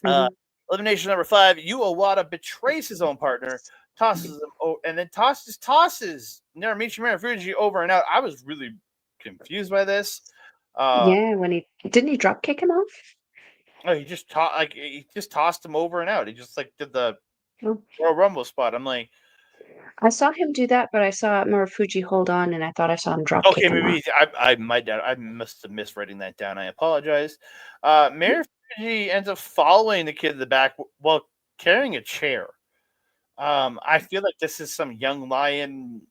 Uh, Mhm. elimination number 5, Yu Owada betrays his own partner, tosses him, and then tosses Naramichi Marufuji over and out. I was really confused by this. Uh, Yeah, when he didn't he drop kick him off? he just tossed him over and out. He just like did the Oh. Royal Rumble spot. I'm like, I saw him do that, but I saw Marufuji hold on, and I thought I saw him drop okay, kick him off. maybe I must have miswriting that down. I apologize. Marufuji ends up following the kid in the back while carrying a chair. I feel like this is some young lion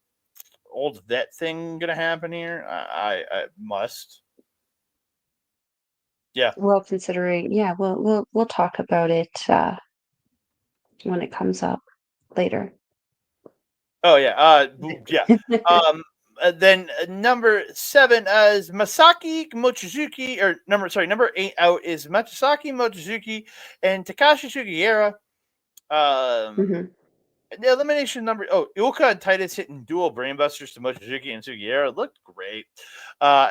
old vet thing gonna happen here. I must. Yeah. Well, considering, yeah, we'll talk about it when it comes up later. Oh yeah. Yeah. Um. Then number 7 is Masaki Mochizuki, or number 8 out is Masaki Mochizuki and Takashi Sugiura. Um, Mhm. the elimination number Ulka and Titus hitting dual brainbusters to Mochizuki and Sugiura looked great.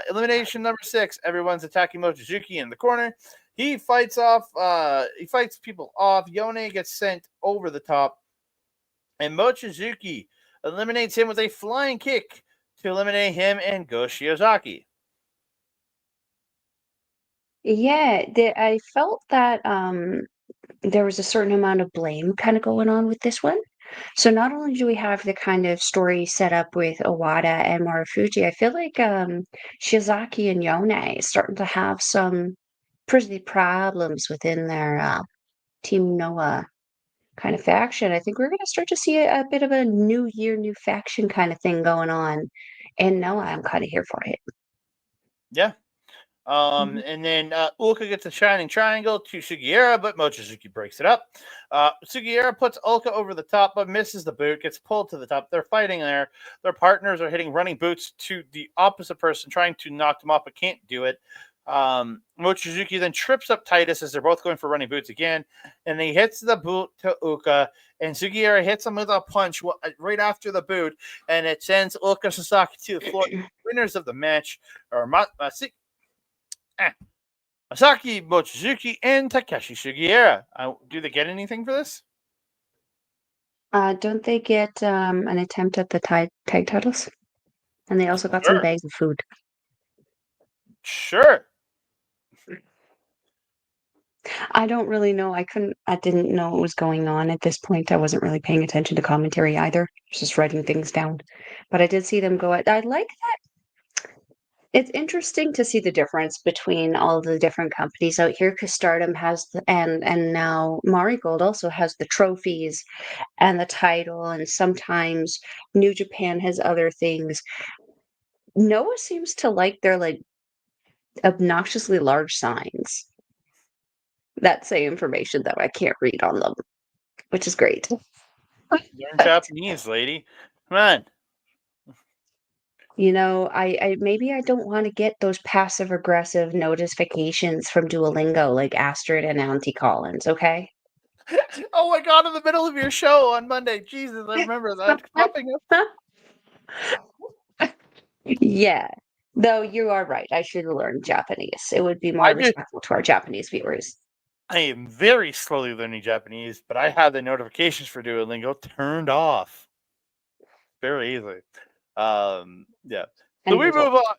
Elimination number 6, everyone's attacking Mochizuki in the corner. He fights people off. Yone gets sent over the top, and Mochizuki eliminates him with a flying kick to eliminate him and Go Shiozaki. Yeah, I felt that there was a certain amount of blame kind of going on with this one. So not only do we have the kind of story set up with Owada and Marufuji, I feel like Shiozaki and Yone is starting to have some pretty problems within their Team Noah kind of faction. I think we're going to start to see a bit of a new year, new faction kind of thing going on. And Noah, I'm kind of here for it. Yeah. Mhm. And then Ulka gets a shining triangle to Sugiura, but Mochizuki breaks it up. Sugiura puts Ulka over the top, but misses the boot, gets pulled to the top. They're fighting there. Their partners are hitting running boots to the opposite person, trying to knock them off, but can't do it. Mochizuki then trips up Titus as they're both going for running boots again, and he hits the boot to Ulka, and Sugiura hits him with a punch right after the boot, and it sends Ulka Sasaki to the floor. Winners of the match are Masaki Mochizuki and Takeshi Sugiura. Do they get anything for this? Don't they get an attempt at the tag titles? And they also got some Sure. bags of food. Sure. I don't really know. I didn't know what was going on at this point. I wasn't really paying attention to commentary either. Just writing things down. But I did see them go at, I like it's interesting to see the difference between all the different companies out here because Stardom has and now Marigold also has the trophies and the title, and sometimes New Japan has other things. Noah seems to like their like obnoxiously large signs that say information that I can't read on them, which is great. Learn Japanese, lady. Come on. You know, I maybe I don't want to get those passive aggressive notifications from Duolingo like Astrid and Auntie Collins, okay? Oh my god, in the middle of your show on Monday. Jesus, I remember that popping up. Yeah. Though you are right. I should learn Japanese. It would be I more just respectful to our Japanese viewers. I am very slowly learning Japanese, but I have the notifications for Duolingo turned off very easily. Yeah. So And we result. move on.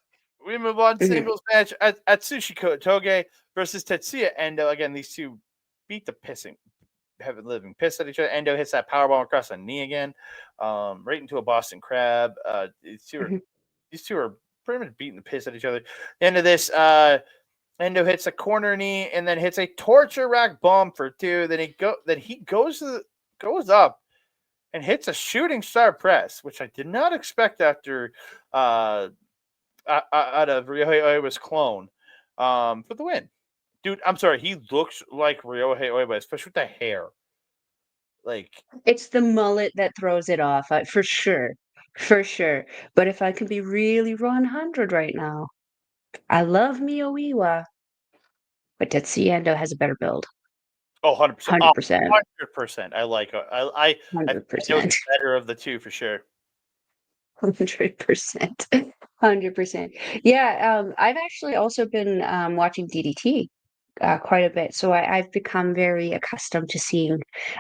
We move on. Mhm, Singles match at Atsushi Kotoge versus Tetsuya Endo. Again, these two beat the pissing, heaven living piss at each other. Endo hits that powerbomb across the knee again, right into a Boston Crab. mhm. These two are pretty much beating the piss at each other. The end of this, Endo hits a corner knee and then hits a torture rack bomb for two. Then he goes up and hits a shooting star press, which I did not expect after out of Ryohei Oiwa's clone for the win. Dude, I'm sorry, he looks like Ryohei Oiwa, especially with the hair. Like, It's the mullet that throws it off, for sure. For sure. But if I can be really 100 right now, I love Miyoiwa, but Tetsuya Endo has a better build. 100%. Oh, 100%. 100%. I think Endo's 100%. the better of the two for sure. 100%. 100%. Yeah, I've actually also been watching DDT quite a bit, so I've become very accustomed to seeing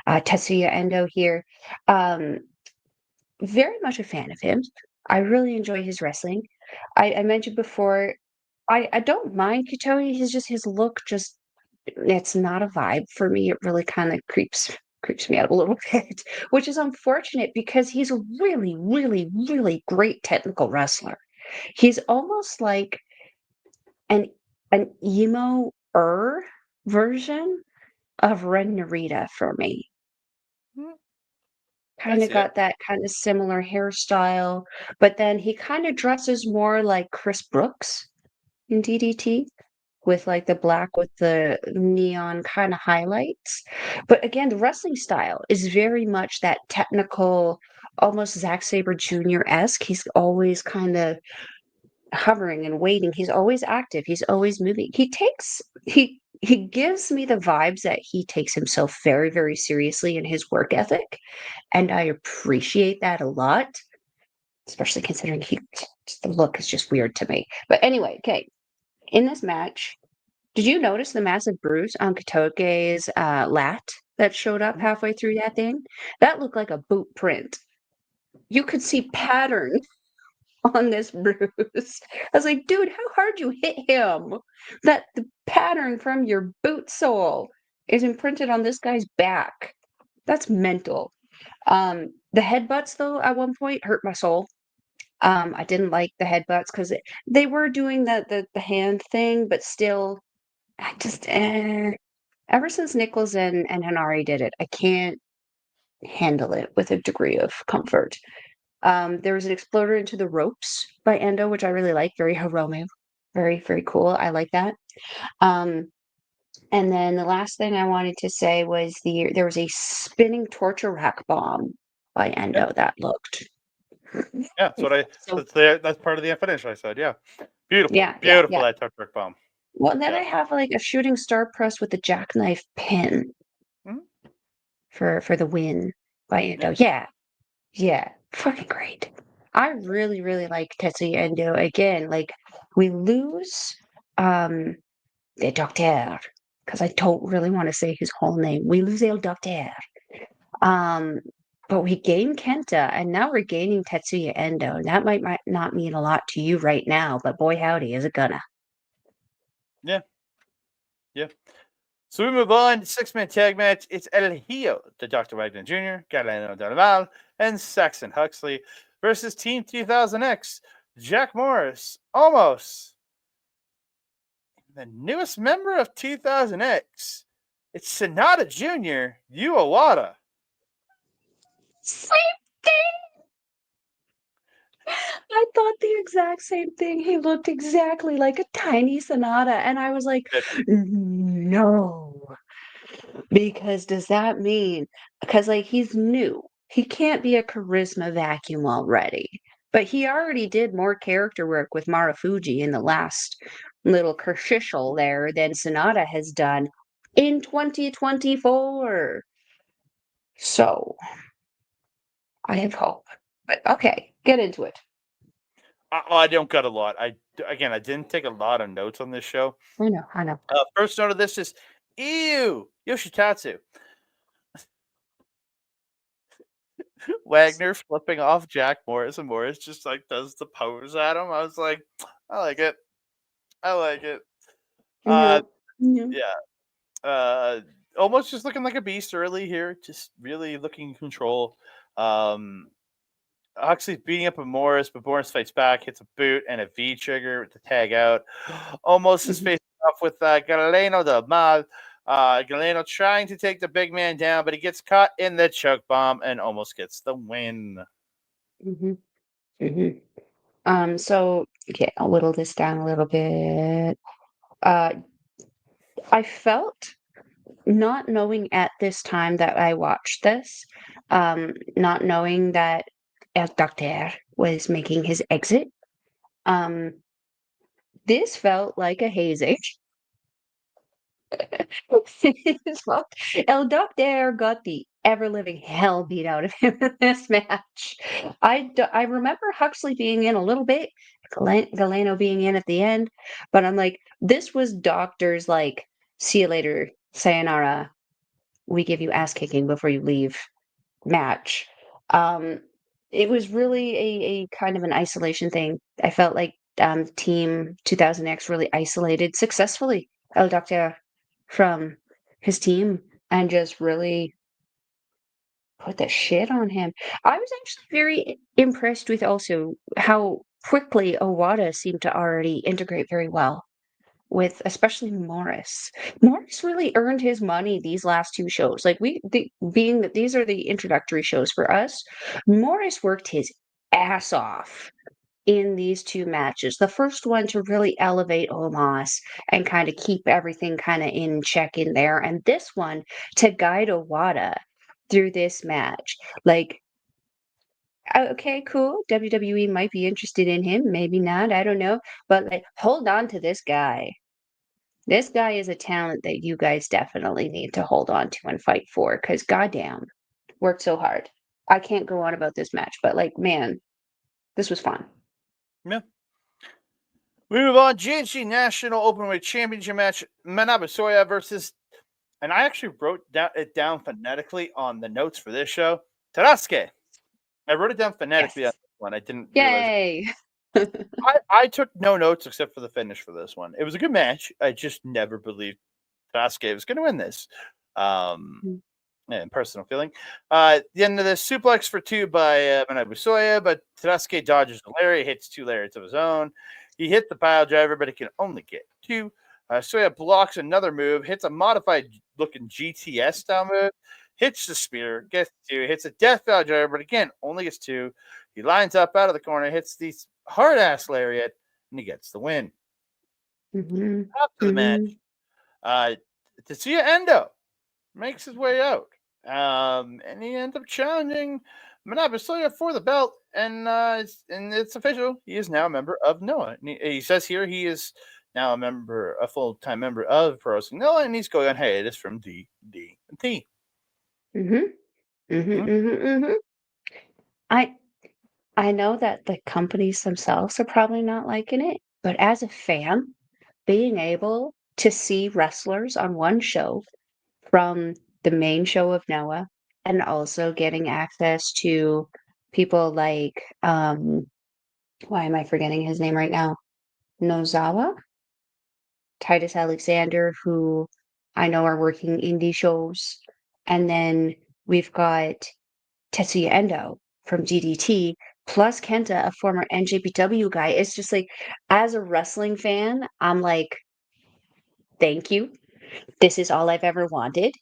Tetsuya Endo here. Um, very much a fan of him. I really enjoy his wrestling. I mentioned before, I don't mind Kitoyi. He's just his look just it's not a vibe for me. It really kind of creeps me out a little bit, which is unfortunate because he's a really, really, really great technical wrestler. He's almost like an emo version of Ren Narita for me. Hmm, I Kind of see it. got that kind of similar hairstyle, but then he kind of dresses more like Chris Brooks in DDT with like the black with the neon kind of highlights. But again, the wrestling style is very much that technical, almost Zack Sabre Jr.-esque. He's always kind of hovering and waiting. He's always active. He's always moving. He gives me the vibes that he takes himself very, very seriously in his work ethic. And I appreciate that a lot, especially considering the look is just weird to me. But anyway, okay. In this match, did you notice the massive bruise on Kotoge's lat that showed up Mhm. halfway through that thing? That looked like a boot print. You could see pattern on this bruise. I was like, dude, how hard you hit him? That the pattern from your boot sole is imprinted on this guy's back. That's mental. The headbutts though at one point hurt my soul. I didn't like the headbutts because they were doing the hand thing, but still, I just ever since Nichols and Hanari did it, I can't handle it with a degree of comfort. There was an exploder into the ropes by Endo, which I really like. Very Hiromu. Very, very cool. I like that. Um, and then the last thing I wanted to say was there was a spinning torture rack bomb by Yeah, Endo that looked yeah. That's what I. so That's part of the finish. I said, yeah, beautiful, yeah, yeah, beautiful yeah. that touch work bomb. Well, and then Yeah. I have like a shooting star press with a jackknife pin Mhm. for the win by Yeah. Endo. Yeah, yeah, fucking great. I really, really like Tetsuya Endo. Again, like we lose um the Docteur because I don't really want to say his whole name. We lose El Docteur. Um, but we gain Kenta, and now we're gaining Tetsuya Endo. And that might not mean a lot to you right now, but boy howdy, is it gonna. Yeah. Yeah. So we move on. 6-man tag match. It's El Hijo to Dr. Wagner Jr., Galeno Donoval, and Saxon Huxley versus Team 3000X, Jack Morris, Omos, the newest member of 2000X. It's Sonata Jr., Yu Owada. Same thing. I thought the exact same thing. He looked exactly like a tiny Sonata, and I was like, "No." Because does that mean because, like, he's new. He can't be a charisma vacuum already. But he already did more character work with Marufuji in the last little kershishel there than Sonata has done in 2024. So, I have hope. But okay, get into it. I don't got a lot. I didn't take a lot of notes on this show. I know, I know. First note of this is, ew, Yoshitatsu. Wagner flipping off Jack Morris, and Morris just like does the pose at him. I was like, I like it. I like it. Uh, No, no. yeah. Almost just looking like a beast early here. Just really looking in control. Um, Huxley's beating up a Morris, but Morris fights back, hits a boot and a V trigger with the tag out. Almost is Mhm, facing off with Galeno de Mal. Galeno trying to take the big man down, but he gets caught in the choke bomb and almost gets the win. mhm, mhm. So, okay, I'll whittle this down a little bit. Uh, I felt not knowing at this time that I watched this, not knowing that El Doctor was making his exit, um, this felt like a hazing. Well, El Doctor got the ever-living hell beat out of him in this match. I remember Huxley being in a little bit, Galeno being in at the end, but I'm like, this was Doctor's like, see you later, sayonara, we give you ass kicking before you leave match. Um, it was really a kind of an isolation thing. I felt like Team 2000X really isolated successfully El Doctor from his team and just really put the shit on him. I was actually very impressed with also how quickly Owada seemed to already integrate very well with especially Morris. Morris really earned his money these last 2 shows. Like being that these are the introductory shows for us, Morris worked his ass off in these 2 matches. The first one to really elevate Omos and kind of keep everything kind of in check in there, and this one to guide Owada through this match. Like, okay, cool. WWE might be interested in him, maybe not. I don't know, but like, hold on to this guy. This guy is a talent that you guys definitely need to hold on to and fight for because goddamn, worked so hard. I can't go on about this match, but like, man, this was fun. Yeah. We move on. GHC National Openweight Championship match. Manabu Soya versus, and I actually wrote it down phonetically on the notes for this show. Tarasuke. I wrote it down phonetically on Yes. this one. I didn't realize it. Yay. I took no notes except for the finish for this one. It was a good match. I just never believed Tarasuke was going to win this. Mm, And personal feeling. The end of this suplex for 2 by Manabu Soya, but Tarasuke dodges the lariat, hits 2 lariats of his own. He hit the pile driver, but he can only get 2. Soya blocks another move, hits a modified looking GTS style move, hits the spear, gets 2, hits a death pile driver, but again, only gets 2. He lines up out of the corner, hits these hard ass lariat, and he gets the win. mhm, After the match, mhm, uh, Tetsuya Endo makes his way out. And he ends up challenging Manabu Soya for the belt, and it's official. He is now a member of NOAH. And he says here he is now a full-time member of Pro Wrestling NOAH, and he's going on hiatus from D&T. mhm, mhm, mhm, mhm. I I know that the companies themselves are probably not liking it, but as a fan, being able to see wrestlers on one show from the main show of Noah and also getting access to people like, why am I forgetting his name right now? Nozawa? Titus Alexander, who I know are working indie shows. And then we've got Tetsuya Endo from DDT, plus Kenta, a former NJPW guy. It's just like, as a wrestling fan, I'm like, thank you. This is all I've ever wanted.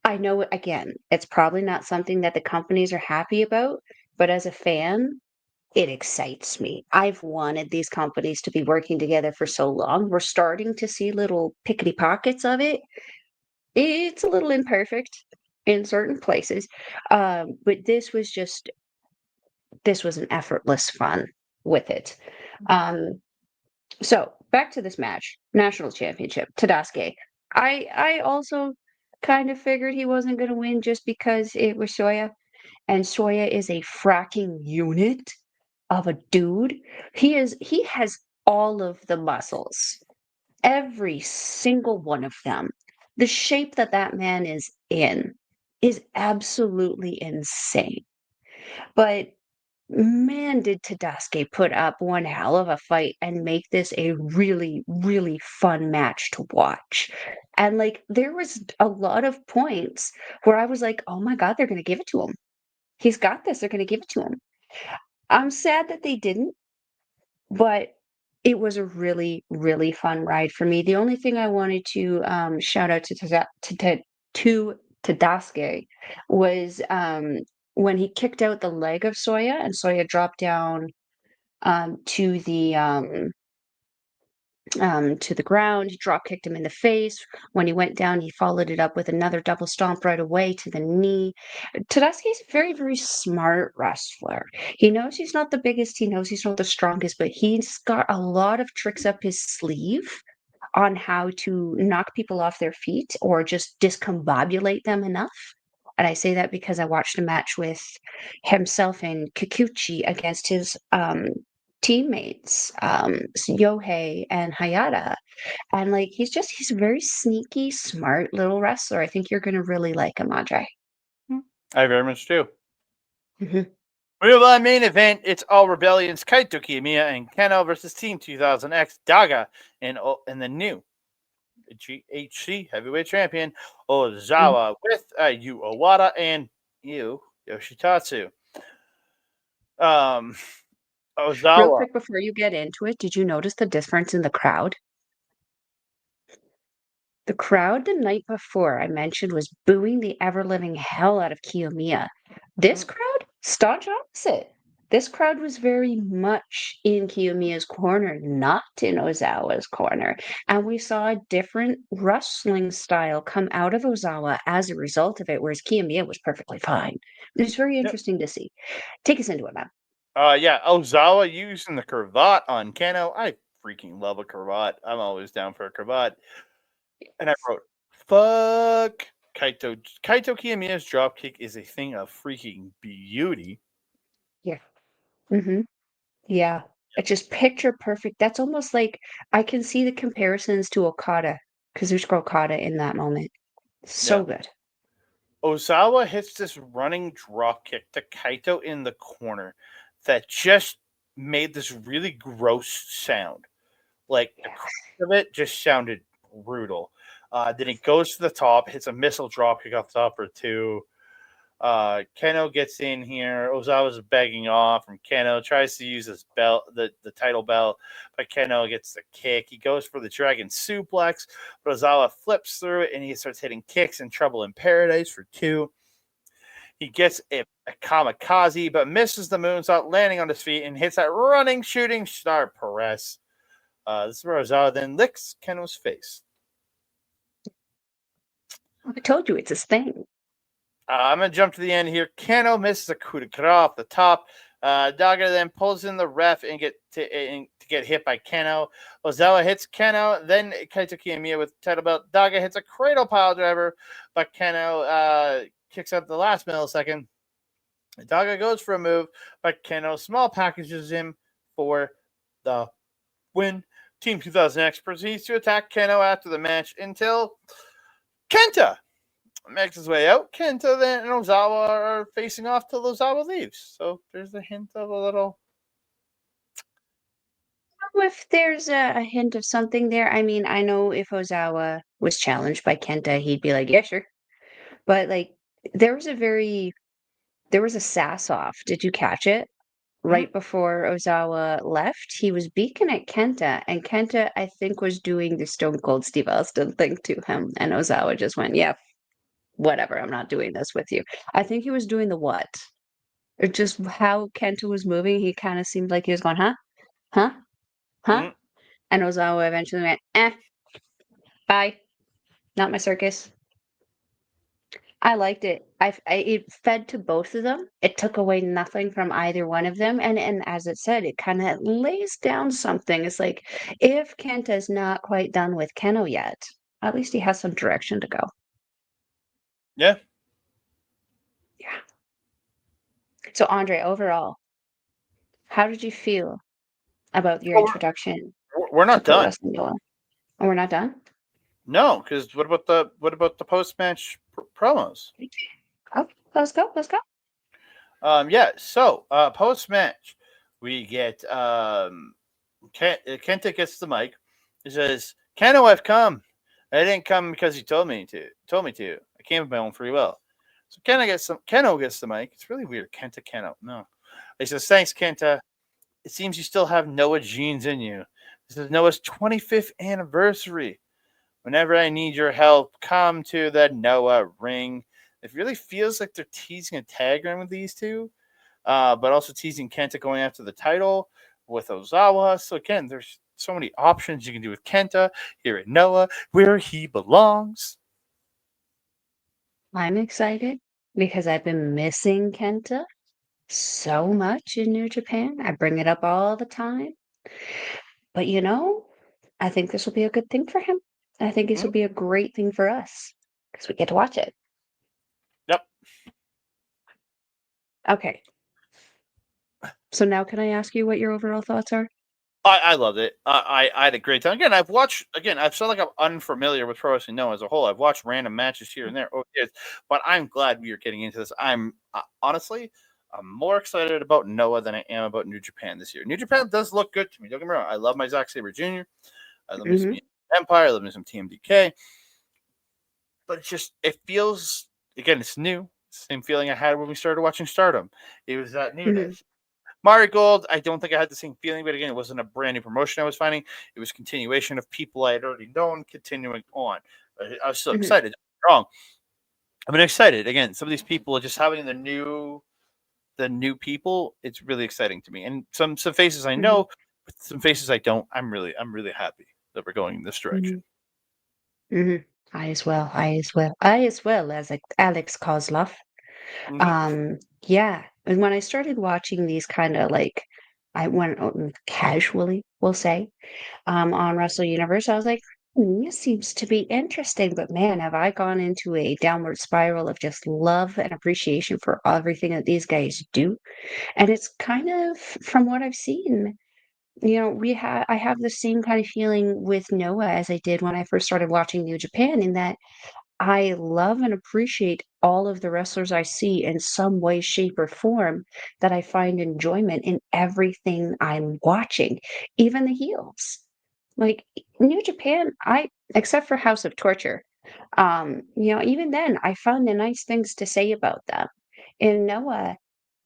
I know, again, it's probably not something that the companies are happy about, but as a fan, It excites me. I've wanted these companies to be working together for so long. We're starting to see little pickety pockets of it. It's a little imperfect in certain places, but this was an effortless fun with it. Um, so back to this match, national championship, Tadasuke. I also kind of figured he wasn't going to win just because it was Soya, and Soya is a fracking unit of a dude. He has all of the muscles, every single one of them. The shape that that man is in is absolutely insane. But man, did Tadasuke put up one hell of a fight and make this a really, really fun match to watch. And like there was a lot of points where I was like, oh my God, they're gonna give it to him. He's got this, they're gonna give it to him. I'm sad that they didn't, but it was a really, really fun ride for me. The only thing I wanted to shout out to Tadasuke was when he kicked out the leg of Soya and Soya dropped down to the ground. He drop kicked him in the face. When he went down, he followed it up with another double stomp right away to the knee. Tedeschi's a very, very smart wrestler. He knows he's not the biggest, he knows he's not the strongest, but he's got a lot of tricks up his sleeve on how to knock people off their feet or just discombobulate them enough. And I say that because I watched a match with himself and Kikuchi against his teammates, Yohei and Hayata. And like he's a very sneaky, smart little wrestler. I think you're gonna really like him, Andre. I very much do. Mhm. We have our main event. It's All Rebellion's Kaito Kiyomiya and Kenoh versus Team 2000X Daga and the new GHC Heavyweight Champion Mm. Ozawa with Yu Owada and Yu Yoshitatsu. Um, Real Ozawa. quick before you get into it, did you notice the difference in the crowd? The crowd the night before I mentioned was booing the ever living hell out of Kiyomiya. This crowd, staunch opposite. This crowd was very much in Kiyomiya's corner, not in Ozawa's corner. And we saw a different wrestling style come out of Ozawa as a result of it, whereas Kiyomiya was perfectly fine. It was very Yep. interesting to see. Take us into it, man. Yeah, Ozawa using the cravat on Kenoh. I freaking love a cravat. I'm always down for a cravat. And I wrote, fuck Kaito. Kaito Kiyomiya's dropkick is a thing of freaking beauty. Yeah. Hmm. Yeah. It's just picture perfect. That's almost like I can see the comparisons to Okada, Kazuchika Okada in that moment. Yeah. So good. Ozawa hits this running drop kick to Kaito in the corner that just made this really gross sound. Like the Yeah. crack of it just sounded brutal. Then he goes to the top, hits a missile drop kick off the top for two. Kenoh gets in here. Ozawa's begging off from Kenoh, tries to use his belt, the title belt, but Kenoh gets the kick. He goes for the dragon suplex, but Ozawa flips through it and he starts hitting kicks in Trouble in Paradise for two. He gets a kamikaze, but misses the moonsault, landing on his feet and hits that running shooting star press. This is where Ozawa then licks Kenoh's face. I told you it's his thing. I'm going to jump to the end here. Kenoh misses a coup de grace off the top. Daga then pulls in the ref and to get hit by Kenoh. Ozawa hits Kenoh, then Kaito Kiyomiya with the title belt. Daga hits a cradle pile driver, but Kenoh kicks out the last millisecond. Daga goes for a move, but Kenoh small packages him for the win. Team 2000X proceeds to attack Kenoh after the match until KENTA makes his way out. Kenta then and Ozawa are facing off till Ozawa leaves. So there's a hint of a little. If there's a hint of something there, I mean, I know if Ozawa was challenged by Kenta, he'd be like, yeah, sure. But like, there was a very, there was a sass off. Did you catch it? Mhm. Right before Ozawa left, he was beacon at Kenta, and Kenta, I think, was doing the Stone Cold Steve Austin thing to him, and Ozawa just went, "Yeah, whatever, I'm not doing this with you." I think he was doing the what? Or just how Kenta was moving, he kind of seemed like he was going, huh? Huh? Huh? Mm, And Ozawa eventually went, bye. Not my circus. I liked it. It fed to both of them. It took away nothing from either one of them, and as it said, it kind of lays down something. It's like if Kenta's not quite done with Kenoh yet, at least he has some direction to go. yeah. Yeah. So Andre, overall, how did you feel about your Oh, introduction we're to not Pro done. Wrestling Noah? Oh, we're not done. No, because what about the post match promos? Oh, let's go. Let's go. Yeah. So post match, we get Kenta gets the mic. He says, "Keno, I've come. I didn't come because you told me to. I came of my own free will." So Keno gets the mic. It's really weird. Keno. No. He says, "Thanks, Kenta. It seems you still have Noah genes in you. This is Noah's 25th anniversary. Whenever I need your help, come to the Noah ring." It really feels like they're teasing a tag run with these two, but also teasing Kenta going after the title with Ozawa. So again, there's so many options you can do with Kenta here at Noah, where he belongs. I'm excited because I've been missing Kenta so much in New Japan. I bring it up all the time. But I think this will be a good thing for him. I think this Mm, will be a great thing for us because we get to watch it. yep. Okay. So now can I ask you what your overall thoughts are? I loved it. I had a great time. I've felt like I'm unfamiliar with Pro Wrestling Noah as a whole. I've watched random matches here and there over the years, but I'm glad we are getting into this. Honestly, I'm more excited about Noah than I am about New Japan this year. New Japan does look good to me. Don't get me wrong. I love my Zack Sabre Jr. I love me some Hmm. Empire. I love me some TMDK. But it feels, again, it's new. Same feeling I had when we started watching Stardom. It was that Hmm. newness. Mario Gold, I don't think I had the same feeling, but again, it wasn't a brand new promotion I was finding. It was continuation of people I had already known continuing on. I was still Hmm. excited. Don't get me wrong. I've been excited. Again, some of these people just having the new people, it's really exciting to me. And some faces I Hmm. know, but some faces I don't. I'm really happy that we're going in this direction. Hmm. Hmm. I as well. I as well. I as well as like Alex Kozlov. Mm-hmm. Yeah. And when I started watching these kind of like, I went casually, we'll say, on Wrestle-Universe, I was like, this seems to be interesting, but man, have I gone into a downward spiral of just love and appreciation for everything that these guys do. And it's kind of from what I've seen, I have the same kind of feeling with Noah as I did when I first started watching New Japan, in that I love and appreciate all of the wrestlers I see in some way, shape, or form, that I find enjoyment in everything I'm watching, even the heels. Like New Japan, except for House of Torture, even then I found the nice things to say about them. In Noah,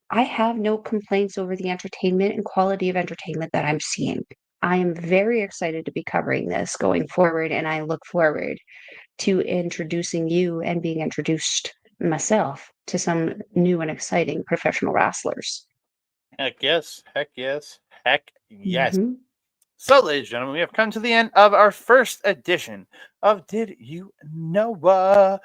I have no complaints over the entertainment and quality of entertainment that I'm seeing. I am very excited to be covering this going forward, and I look forward to introducing you and being introduced myself to some new and exciting professional wrestlers. Heck yes. Heck yes. Heck yes. Hmm. So, ladies and gentlemen, we have come to the end of our first edition of Did You Know?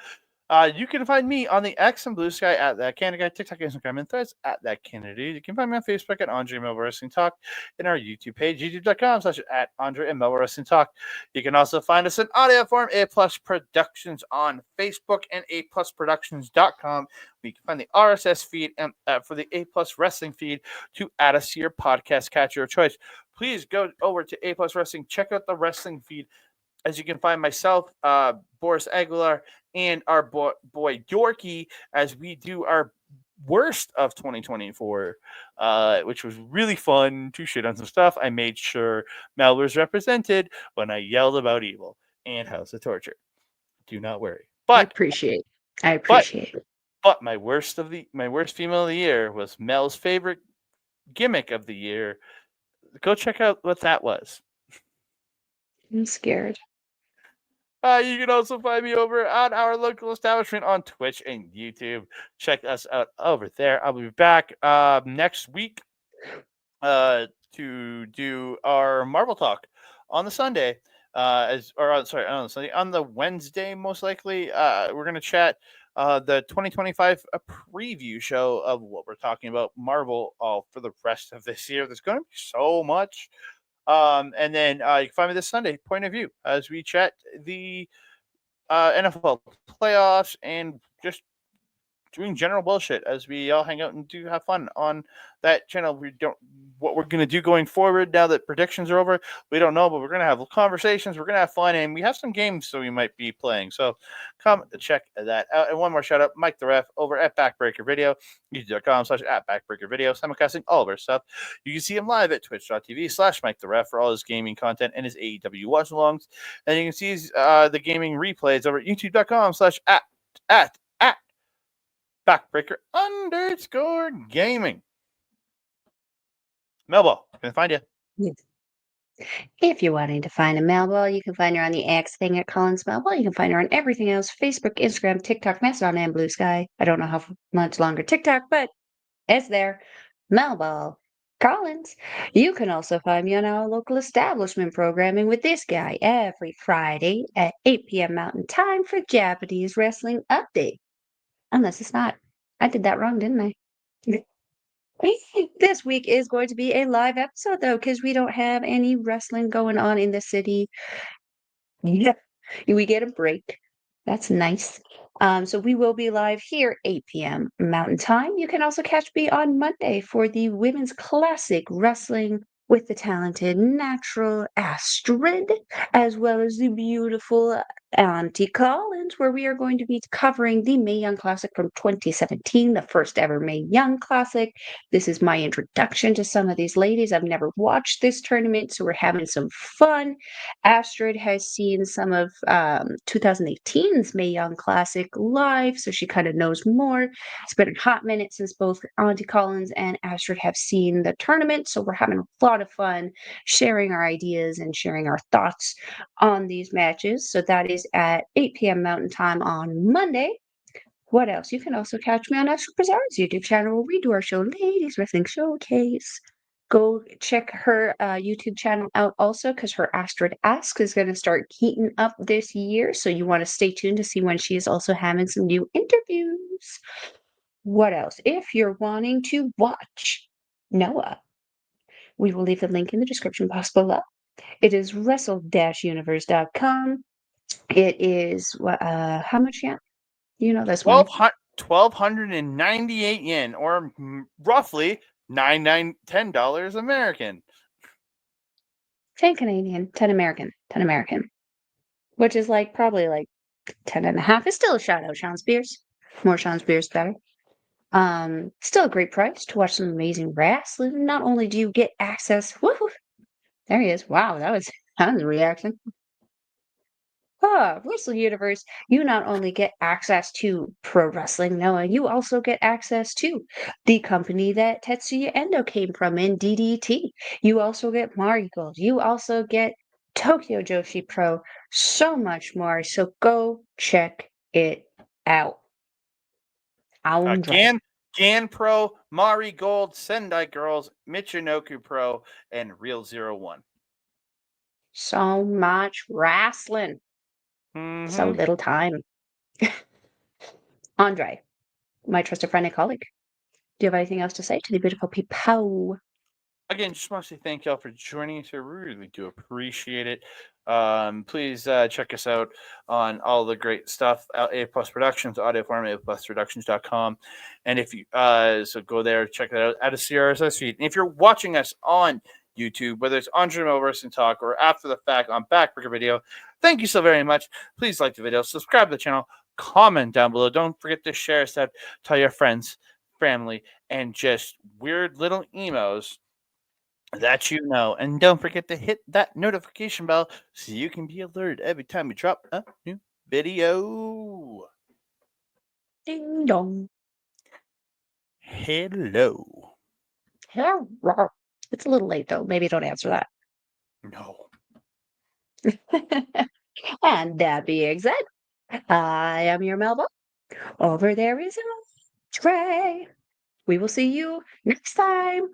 You can find me on the X and Blue Sky at That Canada Guy, TikTok, Instagram, and Threads at That Canada. You can find me on Facebook at Andre Melball Wrestling Talk, and our YouTube page, youtube.com/ at Andre and Melball Wrestling Talk. You can also find us in audio form, A Plus Productions on Facebook and aplusproductions.com. You can find the RSS feed and for the A Plus Wrestling feed to add us to your podcast catcher of choice. Please go over to A Plus Wrestling, check out the wrestling feed, as you can find myself, Boris Aguilar, and our boy Yorkie, as we do our worst of 2024, which was really fun to shit on some stuff. I made sure Mel was represented when I yelled about Evil and House of Torture. Do not worry. I But appreciate. I but appreciate. but my worst female of the year was Mel's favorite gimmick of the year. Go check out what that was. I'm scared. You can also find me over at our local establishment on Twitch and YouTube. Check us out over there. I'll be back next week uh, to do our Marvel talk on the Sunday. Sorry, on the Sunday, on the Wednesday, most likely, we're gonna chat the 2025 preview show of what we're talking about Marvel for the rest of this year. There's going to be so much. And then you can find me this Sunday, Point of View, as we chat the NFL playoffs and just doing general bullshit as we all hang out and do have fun on that channel. We don't what we're gonna do going forward now that predictions are over. We don't know, but we're gonna have conversations. We're gonna have fun, and we have some games so we might be playing. So come check that out. And one more shout out, Mike the Ref over at Backbreaker Video, youtube.com/@Backbreaker Video, simulcasting all of our stuff. You can see him live at twitch.tv/Mike the Ref for all his gaming content and his AEW watch alongs. And you can see the gaming replays over at youtube.com/at Backbreaker_gaming. Melball, can I find you? Yes. If you're wanting to find a Melball, you can find her on the X thing at Collins Melball. You can find her on everything else: Facebook, Instagram, TikTok, Mastodon, and Blue Sky. I don't know how much longer TikTok, but it's there. Melball Collins. You can also find me on our local establishment programming with this guy every Friday at 8 p.m. Mountain Time for Japanese Wrestling Update. Unless it's not. I did that wrong, didn't I? This week is going to be a live episode, though, because we don't have any wrestling going on in the city. Yeah, we get a break. That's nice. So we will be live here 8 p.m. Mountain Time. You can also catch me on Monday for the Women's Classic Wrestling with the talented natural Astrid, as well as the beautiful Auntie Collins, where we are going to be covering the Mae Young Classic from 2017, the first ever Mae Young Classic. This is my introduction to some of these ladies. I've never watched this tournament, so we're having some fun. Astrid has seen some of 2018's Mae Young Classic live, so she kind of knows more. It's been a hot minute since both Auntie Collins and Astrid have seen the tournament, so we're having a lot of fun sharing our ideas and sharing our thoughts on these matches. So that is at 8 p.m. Mountain Time on Monday. What else? You can also catch me on Astrid Pizarro's YouTube channel where we do our show, Ladies Wrestling Showcase. Go check her YouTube channel out also, because her Astrid Ask is going to start heating up this year. So you want to stay tuned to see when she is also having some new interviews. What else? If you're wanting to watch Noah, we will leave the link in the description box below. It is wrestle-universe.com. It is, how much yen? You know this one. 1,298 yen, or roughly $10 American. 10 Canadian, 10 American, 10 American, which is like probably like 10 and a half. It's still a shout out, Sean Spears. More Sean Spears, better. Still a great price to watch some amazing wrestling. Not only do you get access, woohoo, there he is. Wow, that was a reaction. Wrestle-Universe, you not only get access to Pro Wrestling Noah, you also get access to the company that Tetsuya Endo came from in DDT. You also get Marigold. You also get Tokyo Joshi Pro. So much more. So go check it out. Andre. Gan Pro, Mari Gold, Sendai Girls, Michinoku Pro, and Real 01. So much wrestling. So little time. Andre, my trusted friend and colleague, do you have anything else to say to the beautiful people? Again, just want to say thank y'all for joining us. I really do appreciate it. Please check us out on all the great stuff. A Plus Productions, audio form, aplusproductions.com. And if you so go there, check that out at a CRSS feed. And if you're watching us on YouTube, whether it's on Dream Wrestling Talk or after the fact on Backbreaker Video, thank you so very much. Please like the video, subscribe to the channel, comment down below. Don't forget to share us out, tell your friends, family, and just weird little emos that you know. And don't forget to hit that notification bell so you can be alerted every time we drop a new video. Ding dong. Hello. Hello. It's a little late though. Maybe don't answer No. that. And that being said, I am your Melball. Over there is Trey. We will see you next time.